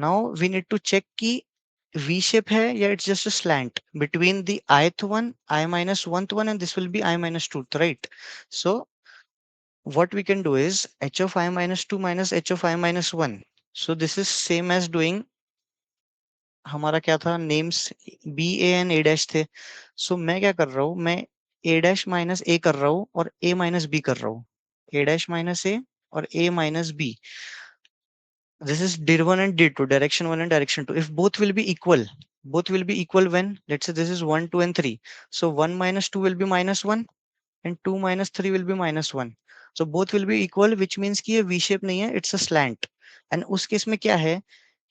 [SPEAKER 4] Now we need to check कि V shape है या it's just a slant between the ith one, I minus 1th one, and this will be I minus 2th, right? So what we can do is h of I minus 2 minus h of I minus 1. So this is same as doing, हमारा क्या था, names B, A and A dash थे. So मैं क्या कर रहा हूँ, मैं A dash minus A कर रहा हूँ और A minus B कर रहा हूँ. A dash minus A और A minus B. This is dir 1 and dir 2, direction 1 and direction 2. If both will be equal when, let's say this is 1, 2 and 3. So 1 minus 2 will be minus 1 and 2 minus 3 will be minus 1. So both will be equal, which means कि ये V shape नहीं है, it's a slant. And उस case में क्या है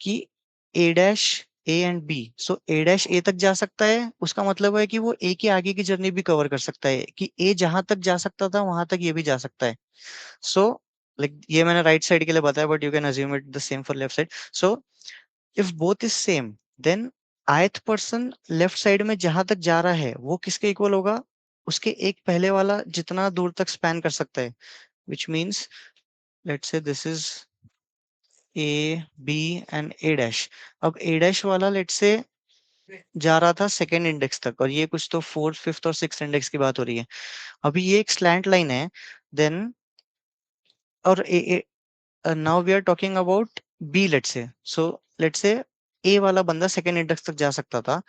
[SPEAKER 4] कि A dash A and B. So A dash A तक जा सकता है, उसका मतलब है कि वो A के आगे की जर्नी भी कवर कर सकता है, कि A जहां तक जा सकता था वहां तक ये भी जा सकता है. So like ये मैंने राइट साइड के लिए बताया, but you can assume it the same for left side. So if both is same, then ith person left side में जहां तक जा रहा है वो किसके इक्वल होगा, उसके एक पहले वाला जितना दूर तक स्पैन कर सकता है, which means let's say this is A, B and A dash. अब A dash वाला let's say जा रहा था सेकेंड इंडेक्स तक, और ये कुछ तो फोर्थ, फिफ्थ और सिक्स इंडेक्स की बात हो रही है. अभी ये एक स्लैंट लाइन है, देन और now we are talking about B let's say. So let's say A वाला बंदा सेकेंड इंडेक्स तक जा सकता था.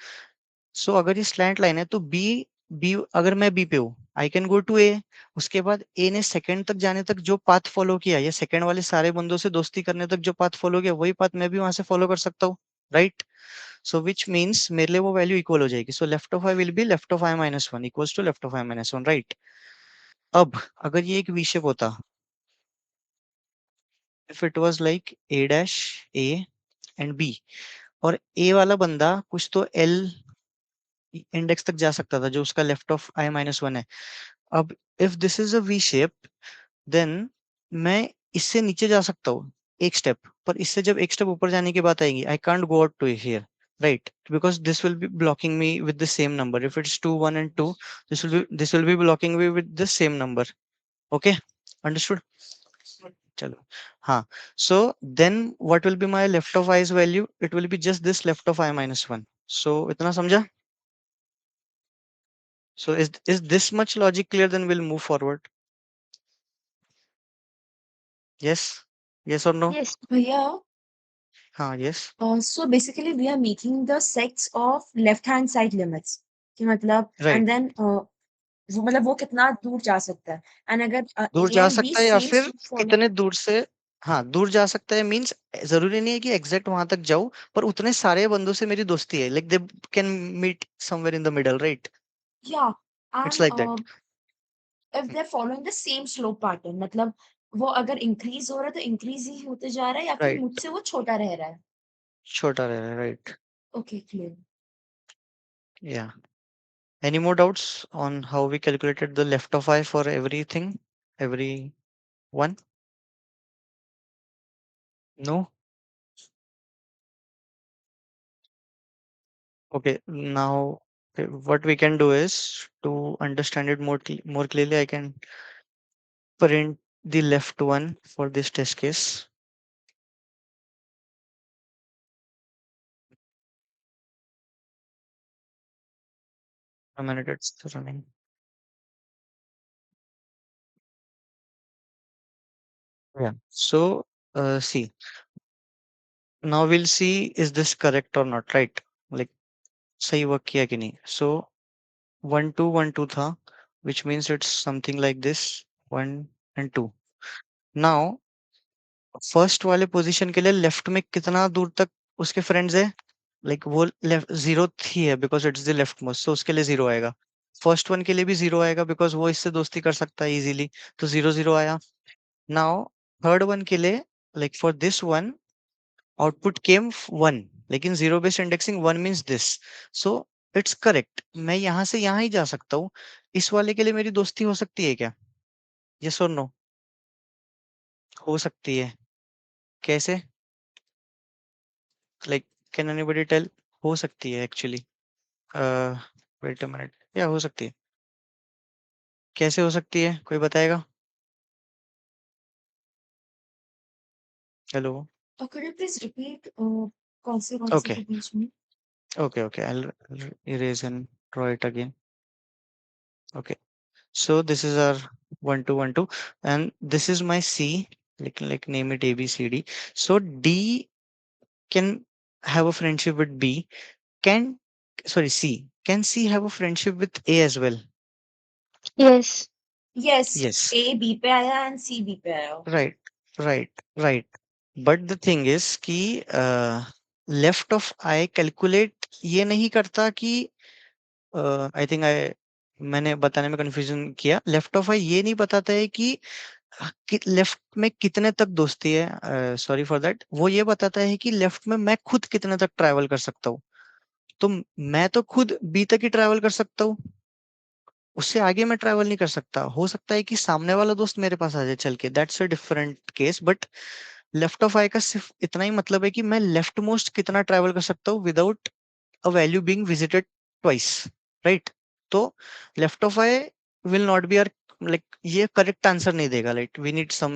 [SPEAKER 4] सो अगर ये स्लैंट लाइन है तो बी अगर मैं बी पे हूँ, आई कैन गो टू ए. उसके बाद ए ने सेकंड तक जाने तक जो पाथ फॉलो किया, या सेकंड वाले सारे बंदों से दोस्ती करने तक जो पाथ फॉलो किया, वही पाथ मैं भी वहां से फॉलो कर सकता हूँ, राइट? सो विच मीन्स मेरे लिए वो वैल्यू इक्वल हो जाएगी. So left of I will be left of I minus one equals to left of I minus one, right? अब अगर ये एक वी शेप होता, if it was like A dash A and B, और A वाला बंदा कुछ तो एल इंडेक्स तक जा सकता था, जो उसका left of I minus one है. अब if this is a V shape, then मैं इससे नीचे जा सकता हूँ एक स्टेप, पर इससे जब एक स्टेप ऊपर जाने की बात आएगी, I can't go out to here, right? Because this will be blocking me with the same number. If it's 2 1 and 2, this will be blocking me with the same number. Okay, understood? चलो, हाँ. So then what will be my left of i's value? It will be just this left of I minus 1. So इतना समझा? So is this much logic clear? Then we'll move forward. Yes? Yes or no?
[SPEAKER 6] Yes.
[SPEAKER 5] Bhaiya,
[SPEAKER 4] हाँ, yes.
[SPEAKER 5] so basically we are making the sets of left hand side limits. कि मतलब
[SPEAKER 4] Right.
[SPEAKER 5] and then वो मतलब वो कितना दूर जा सकता है and अगर
[SPEAKER 4] दूर
[SPEAKER 5] A
[SPEAKER 4] जा
[SPEAKER 5] and B
[SPEAKER 4] सकता है, या
[SPEAKER 5] same
[SPEAKER 4] फिर
[SPEAKER 5] suit follow
[SPEAKER 4] कितने दूर से, हाँ दूर जा सकता है मीन्स जरूरी नहीं है कि एग्जैक्ट वहां तक जाऊं, पर उतने सारे बंदों से मेरी दोस्ती है, like they can meet somewhere in the middle, right?
[SPEAKER 5] yeah
[SPEAKER 4] it's
[SPEAKER 5] and
[SPEAKER 4] like that.
[SPEAKER 5] if they're following the same slope pattern मतलब वो अगर increase हो रहा है तो increase ही होते जा रहा है या फिर
[SPEAKER 4] राइट,
[SPEAKER 5] मुझसे वो छोटा रह रहा है.
[SPEAKER 4] छोटा रह रहा है, राइट.
[SPEAKER 5] Okay, clear.
[SPEAKER 4] या any more doubts on how we calculated the left of I for everything, every one? No? Okay, now what we can do is, to understand it more clearly, I can print the left one for this test case. A minute, it's running. Yeah. So see, now we'll see is this correct or not, right? Like सही work किया कि नहीं. So 1 2 1 2 था, which means it's something like this, 1 and 2. Now first वाले position के लिए left में कितना दूर तक उसके फ्रेंड्स है, लाइक वो लेफ्ट जीरो ही है because it's the leftmost, so उसके लिए जीरो आएगा. फर्स्ट वन के लिए भी जीरो आएगा बिकॉज वो इससे दोस्ती कर सकता है इजीली, तो जीरो जीरो आया. नाउ थर्ड वन के लिए, like for this one output came one, लेकिन zero based indexing one means this. So it's correct, मैं यहाँ से यहाँ ही जा सकता हूँ. इस वाले के लिए मेरी दोस्ती हो सकती है क्या? यस और नो? हो सकती है. कैसे? Like can anybody tell? हो सकती है एक्चुअली. वेट अ मिनट, या हो सकती है. कैसे हो सकती है, कोई बताएगा? Hello.
[SPEAKER 5] Could you please repeat कौन से
[SPEAKER 4] Okay.
[SPEAKER 5] के बीच में?
[SPEAKER 4] Okay, I'll erase and draw it again. Okay, so this is our 1 2 1 2, and this is my C. Like name it A B C D. So D can have a friendship with B. Can can C have a friendship with A as well?
[SPEAKER 6] Yes.
[SPEAKER 5] Yes,
[SPEAKER 4] Yes.
[SPEAKER 5] A B पे आया and C B पे आया.
[SPEAKER 4] Right, right. But the thing is कि left of I calculate ये नहीं करता कि I think मैंने बताने में कंफ्यूजन किया. लेफ्ट ऑफ आई ये नहीं बताता है कि लेफ्ट में कितने तक दोस्ती है, सॉरी फॉर दैट, वो ये बताता है कि लेफ्ट में मैं खुद कितने तक ट्रैवल कर सकता हूँ। तो मैं तो खुद बी तक ही ट्रैवल कर सकता हूँ, उससे आगे मैं ट्रैवल नहीं कर सकता। हो सकता है कि सामने वाला दोस्त मेरे पास आ जाए चल के, that's a different case, but left of I का सिर्फ इतना ही मतलब है कि मैं लेफ्ट मोस्ट कितना ट्रैवल कर सकता हूँ without a value being visited twice, right? तो left of eye will not be our, like, ये correct answer नहीं देगा, like we need some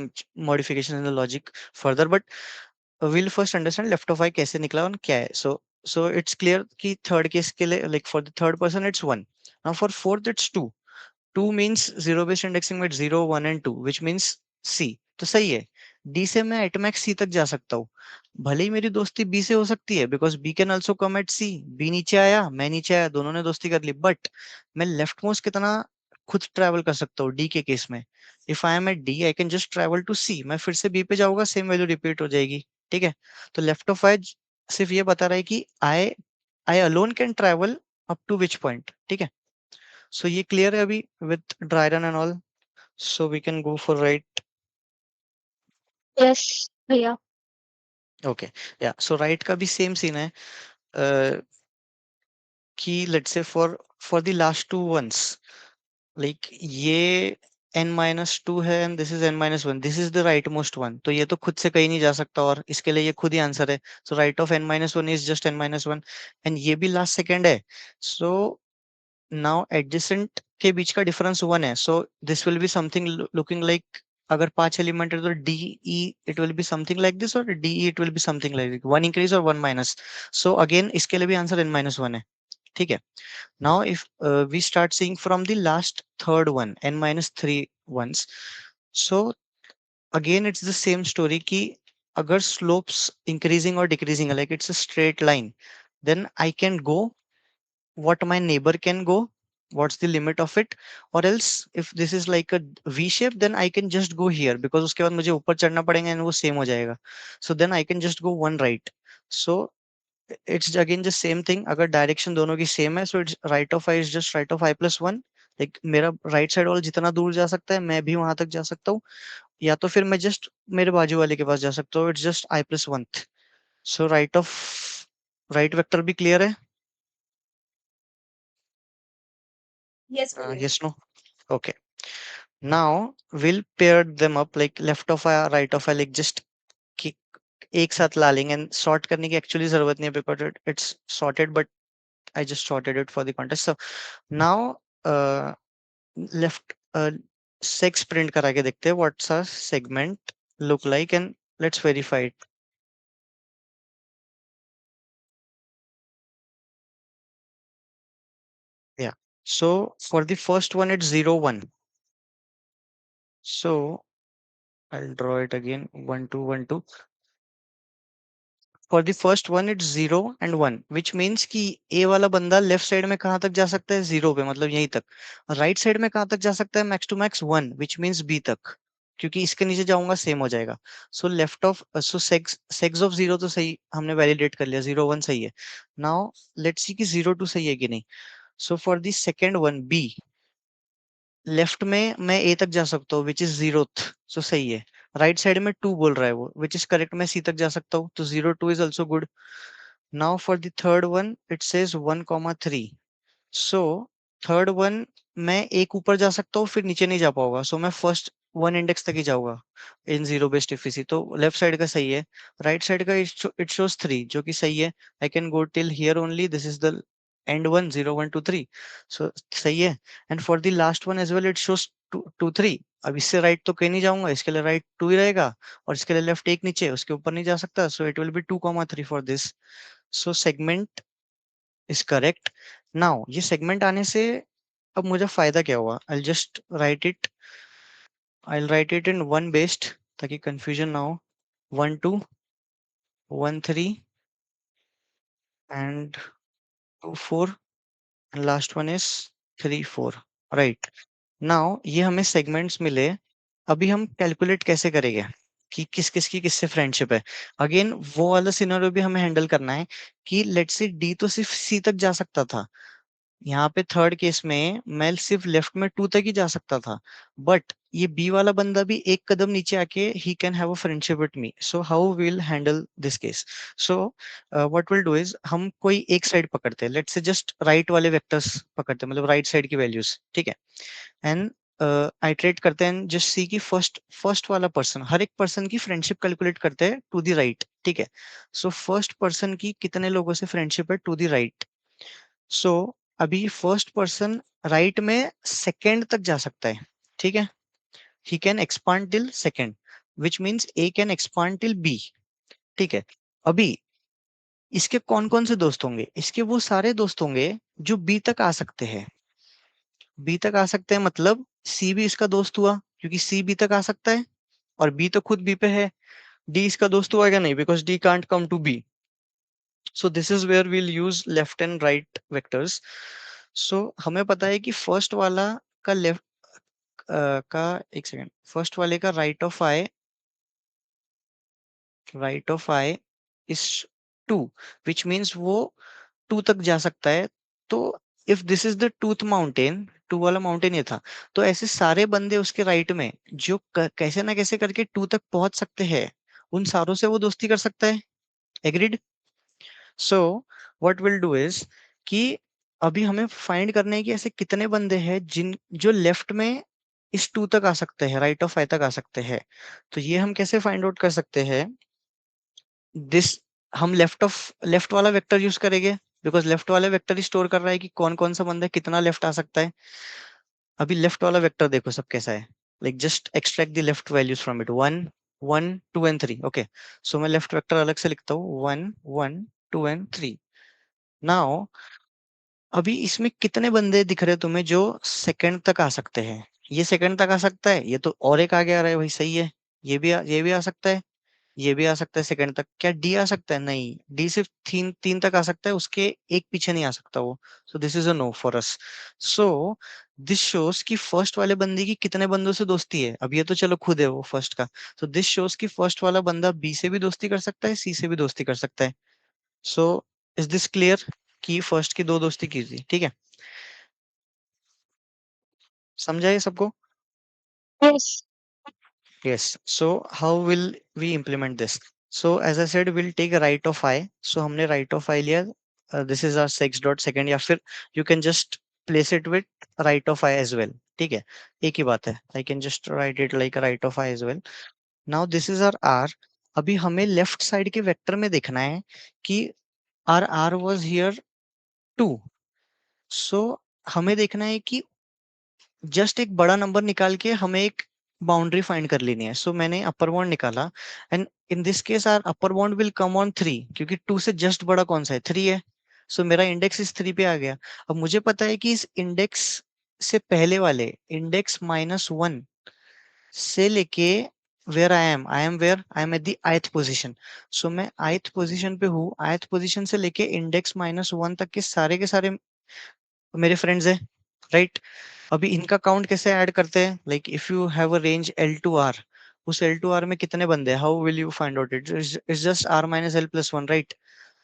[SPEAKER 4] modification in the logic further, but we'll first understand left of eye कैसे निकला और क्या है। So it's clear कि third case के लिए, like for the third person it's 1, now for fourth it's 2, 2 means zero based indexing with 0 1 and 2 which means C, तो सही है। D से मैं at max C तक जा सकता हूँ, भले ही मेरी दोस्ती B से हो सकती है, because B can also come at C, B नीचे आया मैं नीचे आया, दोनों ने दोस्ती कर ली, बट मैं लेफ्ट मोस्ट कितना खुद ट्रैवल कर सकता हूँ D के केस में। If I am at D I can just travel to C, मैं फिर से B पे जाऊंगा, सेम वैल्यू रिपीट हो जाएगी, ठीक है। तो लेफ्ट ऑफ आई सिर्फ ये बता रहा है कि I alone can travel up to which point, ठीक है। सो ये क्लियर है अभी with dry run and all, so we can go for right.
[SPEAKER 6] Yes, भैया.
[SPEAKER 4] ओके, या सो राइट का भी सेम सीन है, कि let's say for the last two ones, like ये n-2 है and this is n-1, this is the rightmost one, तो ये तो खुद से कहीं नहीं जा सकता और इसके लिए ये खुद ही आंसर है। so right of n-1 is just n-1 and ये भी last second है, so now adjacent के बीच का difference 1 है, so this will be something looking like, अगर 5 एलिमेंट है तो DE it will be something like this, और DE it will be something like 1 increase और 1 minus, so again इसके लिए भी आंसर n-1 है, ठीक है। Now if we start seeing from the last third one, n-3 ones, so again it's the same story कि अगर slopes increasing or decreasing है, like it's a straight line, then I can go what my neighbor can go, what's the limit of it, or else if this is like a V shape then I can just go here, because उसके बाद मुझे ऊपर चढ़ना पड़ेगा and वो same हो जाएगा, so then I can just go one right। so it's again the same thing, अगर डायरेक्शन दोनों की सेम है, so it's right of i is just right of i+1, like मेरा राइट साइड वाला जितना दूर जा सकता है मैं भी वहां तक जा सकता हूँ, या तो फिर मैं जस्ट मेरे बाजू वाले के पास जा सकता हूँ, it's just i+1। So right of right vector भी क्लियर है,
[SPEAKER 5] Yes, भैया.
[SPEAKER 4] yes no, okay, now we'll pair them up, like left of i right of i, like just कि एक साथ ला लेंगे, and sort करने की एक्चुअली जरूरत नहीं है because it's sorted, but I just sorted it for the context। so now left sex print करा के देखते हैं what's a segment look like, and let's verify it. yeah so for the first one it's 0 1, so I'll draw it again, 1 2 1 2। for the first one it's 0 and 1 which means कि A वाला बंदा left side में कहाँ तक जा सकता है, 0 पे, मतलब यहीं तक। राइट साइड में कहाँ तक जा सकता है, max to max 1 which means B तक, क्योंकि इसके नीचे जाऊंगा सेम हो जाएगा। सो left of so sex of 0 तो सही हमने वैलिडेट कर लिया, 0 1 सही है। नाउ लेट्स सी कि 0 2 सही है कि नहीं। So for the second one B, left में मैं ए तक जा सकता हूँ विच इज 0th, सो सही है। राइट साइड में 2 बोल रहा है वो विच इज करेक्ट, मैं सी तक जा सकता हूँ, तो 0 2 is also good. Now for the third one it says 1 3, so third one मैं एक ऊपर जा सकता हूँ फिर नीचे नहीं जा पाऊंगा, सो मैं फर्स्ट 1 इंडेक्स तक ही जाऊंगा इन जीरो बेस्ड इफिसी, तो लेफ्ट साइड का सही है। राइट साइड का इट शोज 3 जो कि सही है, I can go till here only, this is the end one 0 1 2 3, सो सही है। And for the last one as well it shows 2 2 3, अब इससे राइट तो कहीं नहीं जाऊंगा, इसके लिए राइट 2 ही रहेगा, और इसके लिए लेफ्ट एक नीचे, उसके ऊपर नहीं जा सकता, so it will B 2 3 for this. So segment is correct. Now ये सेगमेंट आने से अब मुझे फायदा क्या हुआ, I'll write it in one based ताकि confusion ना हो, 1 2 1 3 and 2 4 and last one is 3 4, right। now ये हमें segments मिले, अभी हम कैलकुलेट कैसे करेंगे कि किस किस की किससे फ्रेंडशिप है। अगेन वो वाला सिनेरियो भी हमें हैंडल करना है कि लेट्स से डी तो सिर्फ सी तक जा सकता था, यहाँ पे थर्ड केस में मैं सिर्फ लेफ्ट में 2 तक ही जा सकता था, बट ये बी वाला बंदा भी एक कदम नीचे आके he can have a friendship with me, so how will handle this case? So what will do is हम कोई एक साइड पकड़ते हैं, लेट्स से जस्ट राइट वाले वेक्टर्स पकड़ते हैं, मतलब राइट साइड की वैल्यूज, ठीक है, एंड आइटरेट करते हैं जस्ट सी की फर्स्ट फर्स्ट वाला पर्सन, हर एक पर्सन की फ्रेंडशिप कैलकुलेट करते हैं टू द राइट, ठीक है। सो फर्स्ट पर्सन की कितने लोगों से फ्रेंडशिप है टू द राइट? सो अभी फर्स्ट पर्सन राइट में सेकेंड तक जा सकता है, ठीक है, he can expand till second, which means A can expand till B, ठीक है। अभी इसके कौन कौन से दोस्त होंगे? इसके वो सारे दोस्त होंगे जो B तक आ सकते हैं। B तक आ सकते हैं मतलब C भी इसका दोस्त हुआ, क्योंकि C B तक आ सकता है और B तो खुद B पे है। D इसका दोस्त हुआ क्या? नहीं, because D can't come to B. So this is where we'll use left and right vectors. So हमें पता है कि फर्स्ट वाला का लेफ्ट का, एक सेकेंड, फर्स्ट वाले का right of I is 2, which means वो 2 तक जा सकता है। तो if this is the tooth mountain, 2 वाला माउंटेन ये था, तो ऐसे सारे बंदे उसके राइट में जो कैसे ना कैसे करके 2 तक पहुंच सकते हैं, उन सारों से वो दोस्ती कर सकता है। Agreed? So what will do is कि अभी हमें फाइंड करना है कि ऐसे कितने बंदे हैं जिन जो लेफ्ट में इस 2 तक आ सकते हैं, राइट ऑफ आई तक आ सकते हैं। तो ये हम कैसे फाइंड आउट कर सकते हैं? दिस हम लेफ्ट वाला वेक्टर यूज करेंगे, बिकॉज लेफ्ट वाला वेक्टर ही स्टोर कर रहा है कि कौन कौन सा बंदा कितना लेफ्ट आ सकता है। अभी लेफ्ट वाला वेक्टर देखो सब कैसा है, like just extract the left values from it, 1 1 2 and 3। Okay, so मैं लेफ्ट वेक्टर अलग से लिखता हूँ, 1 1 2 एंड 3। नाउ अभी इसमें कितने बंदे दिख रहे हैं तुम्हें जो सेकंड तक आ सकते हैं? ये सेकंड तक आ सकता है, ये तो और एक आगे आ रहा है भाई, सही है। ये भी आ सकता है, ये भी आ सकता है सेकंड तक। क्या डी आ सकता है? नहीं, डी सिर्फ तीन तीन तक आ सकता है, उसके एक पीछे नहीं आ सकता वो। So this is a no for us. So this shows कि फर्स्ट वाले बंदे की कितने बंदों से दोस्ती है। अब ये तो चलो खुद है वो फर्स्ट का, तो दिस शोज कि फर्स्ट वाला बंदा बी से भी दोस्ती कर सकता है, सी से भी दोस्ती कर सकता है। सो इज दिस क्लियर कि फर्स्ट की दो दोस्ती की थी? ठीक है, समझा ये सबको?
[SPEAKER 6] Yes.
[SPEAKER 4] Yes. So how will we implement this? So as I said, we'll take a right of I. So हमने right of I लिया. This is our sex dot second, या फिर you can just place it with right of I as well. ठीक है, एक ही बात है. I can just write it like a right of I as well. Now this is our R. अभी हमें left side के वेक्टर में देखना है कि our R was here 2. So हमें देखना है कि जस्ट एक बड़ा नंबर निकाल के हमें एक बाउंड्री फाइंड कर लेनी है। सो मैंने अपर बाउंड निकाला, and in this case our upper bound will come on 3, क्योंकि 2 से जस्ट बड़ा कौन सा है? 3 है। सो मेरा इंडेक्स इस 3 पे आ गया। अब मुझे पता है कि इस इंडेक्स से पहले वाले इंडेक्स -1 से लेके where I am at the ith position. So मैं ith पोजिशन पे हूँ, ith पोजिशन से लेके इंडेक्स -1 तक के सारे मेरे फ्रेंड्स है, राइट? अभी इनका काउंट कैसे ऐड करते हैं? Like if you have a range L to R, उस L to R में कितने बंदे हैं? How will you find out it? It's just R minus L plus 1, right?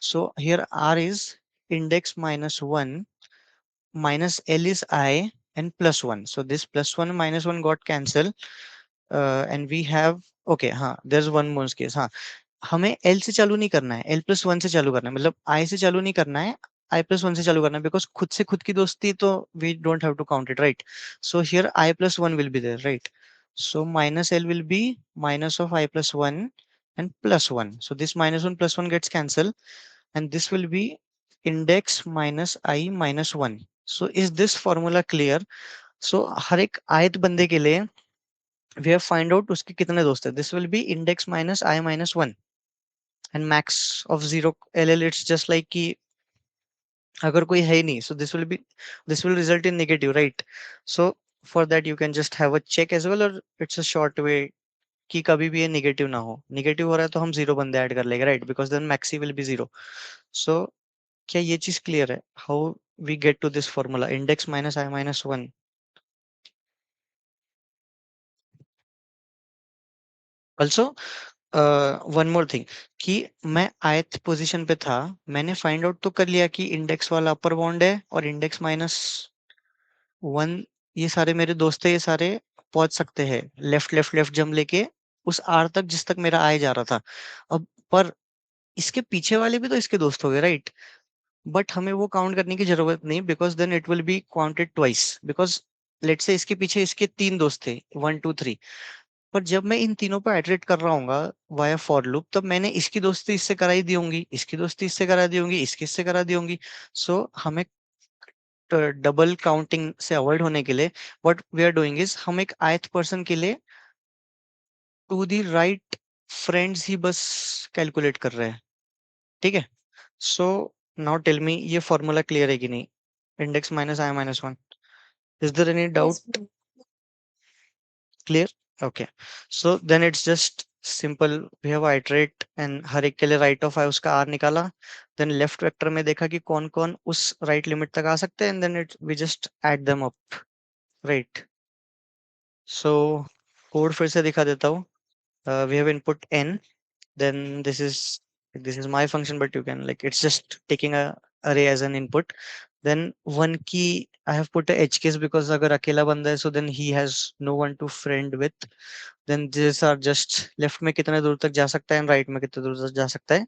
[SPEAKER 4] So here R is index -1 minus L is I and +1. So this +1 -1 got cancelled, and we have, okay, हाँ, there's one more case. हाँ, हमें L से चालू नहीं करना है, L+1 से चालू करना है, मतलब I से चालू नहीं करना है, I+1 से चालू करना है, बिकॉज खुद से खुद की दोस्ती तो we don't have to count it, right? So here I+1 will be there, right? So minus L will be minus of I+1 and +1. So this -1 +1 gets cancelled, and this will be index minus I -1. So is this formula clear? So हर एक ith बंदे के लिए we have find out उसके कितने दोस्त है. This will be index minus I -1 and max of 0 LL. It's just like कि अगर कोई है ही नहीं, so this will result in negative, right? So for that you can just have a check as well, or it's a short way कि कभी भी ये नेगेटिव ना हो. नेगेटिव हो रहा है तो हम 0 बंदे ऐड कर लेंगे, right? Because then maxi will be 0. So क्या ये चीज क्लियर है? How we get to this formula index minus I -1? Also one more thing कि मैं ith पोजीशन पे था, मैंने फाइंड आउट तो कर लिया कि इंडेक्स वाला अपर बाउंड है और इंडेक्स -1 ये सारे मेरे दोस्त है, ये सारे पहुंच सकते हैं लेफ्ट लेफ्ट लेफ्ट जंप लेके उस आर तक जिस तक मेरा आए जा रहा था। अब पर इसके पीछे वाले भी तो इसके दोस्त हो गए, राइट? बट हमें वो काउंट करने की जरूरत नहीं, because then it will be counted twice, because let's say इसके पीछे इसके 3 दोस्त थे, 1 2 3। पर जब मैं इन तीनों पर आइटरेट कर रहा हूँगा वाया फॉर लूप, तब मैंने इसकी दोस्ती इससे कराई दी होंगी, इसकी दोस्ती इससे करा दी होंगी, इसकी इससे करा दी होंगी। सो हमें डबल काउंटिंग से अवॉइड होने के लिए what we are doing is हम एक ith पर्सन के लिए टू द राइट फ्रेंड्स ही बस कैलकुलेट कर रहे हैं, ठीक है? सो नाउ टेल मी, ये फॉर्मूला क्लियर है कि नहीं? Index minus I minus 1, is there any
[SPEAKER 5] Yes,
[SPEAKER 4] doubt?
[SPEAKER 5] bro.
[SPEAKER 4] Clear? Okay, so then it's just simple, we have iterate and हर एक के लिए राइट ऑफ आई उसका आर निकाला, देन लेफ्ट वेक्टर में देखा कि कौन कौन उस राइट लिमिट तक आ सकते हैं, and then it we just add them up, right? So code फिर से दिखा देता हूँ। We have input n, then this is my function, but you can, like, it's just taking a array as an input. Then one key I have put a h case because अगर अकेला बंदा है, so then he has no one to friend with. Then these are just left में कितने दूर तक जा सकता है and right में कितने दूर तक जा सकता है.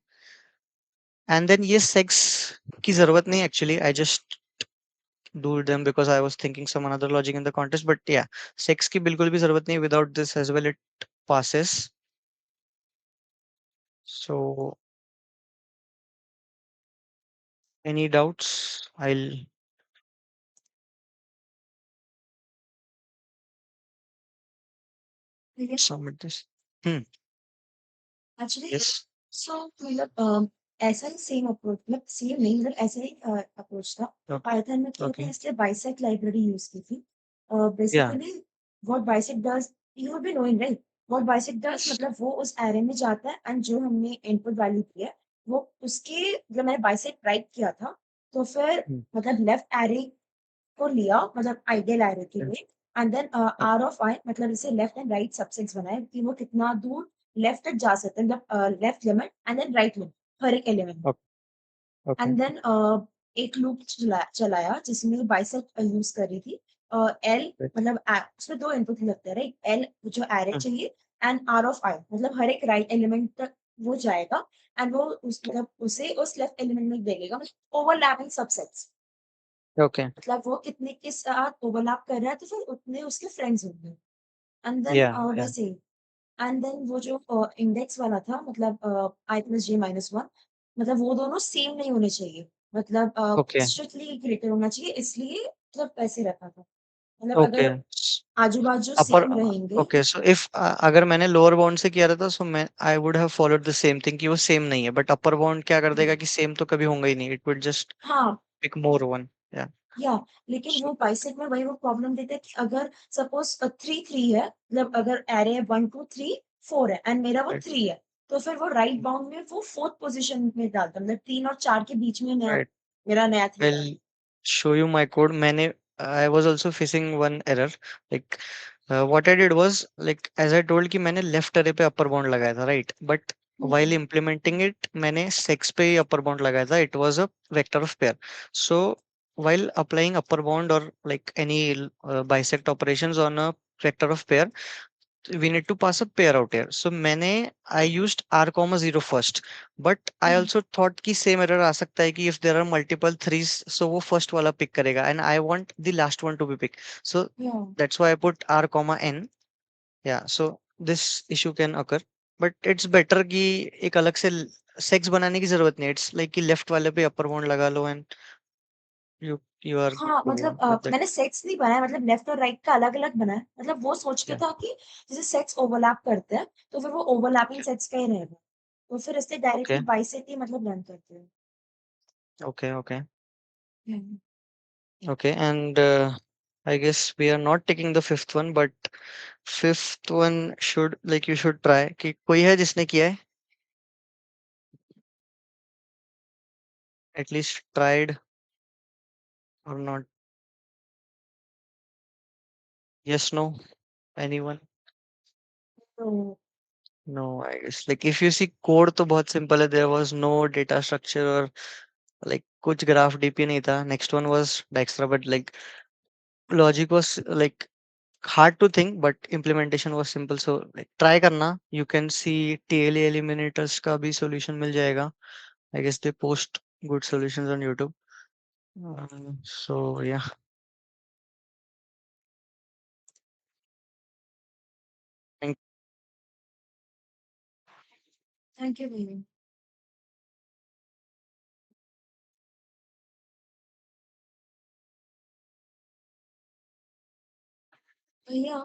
[SPEAKER 4] And then ये sex की जरूरत नहीं actually, I just do them because I was thinking some another logic in the context, but yeah, sex की बिल्कुल भी जरूरत नहीं, without this as well it passes. So any doubts? I'll
[SPEAKER 5] Yes,
[SPEAKER 4] submit this.
[SPEAKER 5] actually,
[SPEAKER 4] Yes.
[SPEAKER 5] so मतलब ऐसा ही same approach, मतलब same नहीं, मतलब ऐसा ही अप्रोच था
[SPEAKER 4] Okay.
[SPEAKER 5] पाइथन में, तो
[SPEAKER 4] Okay.
[SPEAKER 5] इसलिए बाइसेक्ट लाइब्रेरी यूज की थी।
[SPEAKER 4] Yeah.
[SPEAKER 5] Basically what bisect does, you will be knowing right, what bisect does मतलब वो उस एरे में जाता है एंड जो हमने इनपुट वैल्यू दी है वो उसके, जब मैंने बाइसेक्ट राइट किया था तो फिर
[SPEAKER 4] Hmm.
[SPEAKER 5] मतलब लेफ्ट एरे को लिया, मतलब आइडियल एरे के
[SPEAKER 4] Okay.
[SPEAKER 5] लिए, and then are of I मतलब इसे लेफ्ट एंड राइट सबसेट्स बनाए कि वो कितना दूर लेफ्ट तक जा सकते हैं, मतलब left limit and then right limit हर एक एलिमेंट में।
[SPEAKER 4] Okay.
[SPEAKER 5] एंड देन एक लूप चलाया जिसमें बाइसेक्ट यूज कर रही थी। L
[SPEAKER 4] Right.
[SPEAKER 5] मतलब उसमें दो इनपुट लगते हैं राइट, एल जो एरे
[SPEAKER 4] Hmm.
[SPEAKER 5] चाहिए एंड आर ऑफ आई मतलब हर एक राइट एलिमेंट तक वो जाएगा एंड वो उस मतलब उसे उस लेफ्ट एलिमेंट में देगा, मतलब ओवरलैपिंग सबसेट्स,
[SPEAKER 4] Okay.
[SPEAKER 5] मतलब वो कितने के साथ ओवरलैप कर रहा है तो फिर उतने उसके फ्रेंड्स होंगे। And then
[SPEAKER 4] Yeah. Yeah.
[SPEAKER 5] वैसे एंड देन वो जो इंडेक्स वाला था मतलब I plus J minus one, मतलब वो दोनों सेम नहीं होने चाहिए, मतलब
[SPEAKER 4] Okay.
[SPEAKER 5] स्ट्रिक्टली ग्रेटर होना चाहिए, इसलिए मतलब ऐसे रखा था, मतलब अगर
[SPEAKER 4] Okay.
[SPEAKER 5] आजू बाजू
[SPEAKER 4] Upper.
[SPEAKER 5] सेम रहेंगे।
[SPEAKER 4] Okay. So if अगर मैंने lower bound से किया रहता, so मैं I would have followed the same thing कि वो same नहीं है, but upper bound क्या कर देगा कि same तो कभी होगा ही नहीं. It would just
[SPEAKER 5] हाँ
[SPEAKER 4] pick more one. Yeah.
[SPEAKER 5] या लेकिन वो बाइसेक में वही वो प्रॉब्लम देता है कि अगर सपोज 3 3 है, मतलब अगर एरे है 1 2 3 4 है एंड मेरा वो
[SPEAKER 4] Right.
[SPEAKER 5] 3 है, तो फिर वो राइट बाउंड में वो फोर्थ पोजीशन में डालता है, मतलब 3 और 4 के बीच में नया,
[SPEAKER 4] Right.
[SPEAKER 5] मेरा नया 3
[SPEAKER 4] I'll show you my code. I was also facing one error. Like what I did was, like as I told कि मैंने left array पे upper bound लगाया था, right? But while implementing it, मैंने sex पे ही upper bound लगाया था. It was a vector of pair. So while applying upper bound or like any bisect operations on a vector of pair, we need to pass a pair out here. So I used r comma 0 first, but I also thought कि same error आ सकता है कि if there are multiple threes, so वो first वाला pick करेगा and I want the last one to be picked. So that's why I put r comma n. Yeah, so this issue can occur, but it's better कि एक अलग से sex बनाने की जरूरत नहीं. It's like कि left वाले पे upper bound लगा लो and you are good
[SPEAKER 5] हाँ
[SPEAKER 4] to go
[SPEAKER 5] मतलब
[SPEAKER 4] with that.
[SPEAKER 5] मैंने सेक्स नहीं बनाया, मतलब लेफ्ट और राइट का अलग अलग बनाया, मतलब वो सोच के
[SPEAKER 4] Yeah.
[SPEAKER 5] था कि जैसे सेक्स ओवरलैप करते हैं तो फिर वो ओवरलैपिंग सेक्स का ही रहेगा, तो फिर इसलिए डायरेक्टली
[SPEAKER 4] Okay.
[SPEAKER 5] बाइसेक्ट ही मतलब रन करते हैं।
[SPEAKER 4] Okay. Okay.
[SPEAKER 5] Hmm.
[SPEAKER 4] Okay, and I guess we are not taking the fifth one, but fifth one should, like, you should try कि कोई है जिसने किया है, at least tried or not. Yes, no, anyone?
[SPEAKER 5] तो
[SPEAKER 4] No, I guess like if you see code तो बहुत simple है. There was no data structure or like कुछ graph DP नहीं था. Next one was Dijkstra, but like logic was like hard to think, but implementation was simple. So like try करना. You can see TLA eliminators का भी solution मिल जाएगा. I guess they post good solutions on YouTube. So yeah.
[SPEAKER 5] Thank you भैया। भैया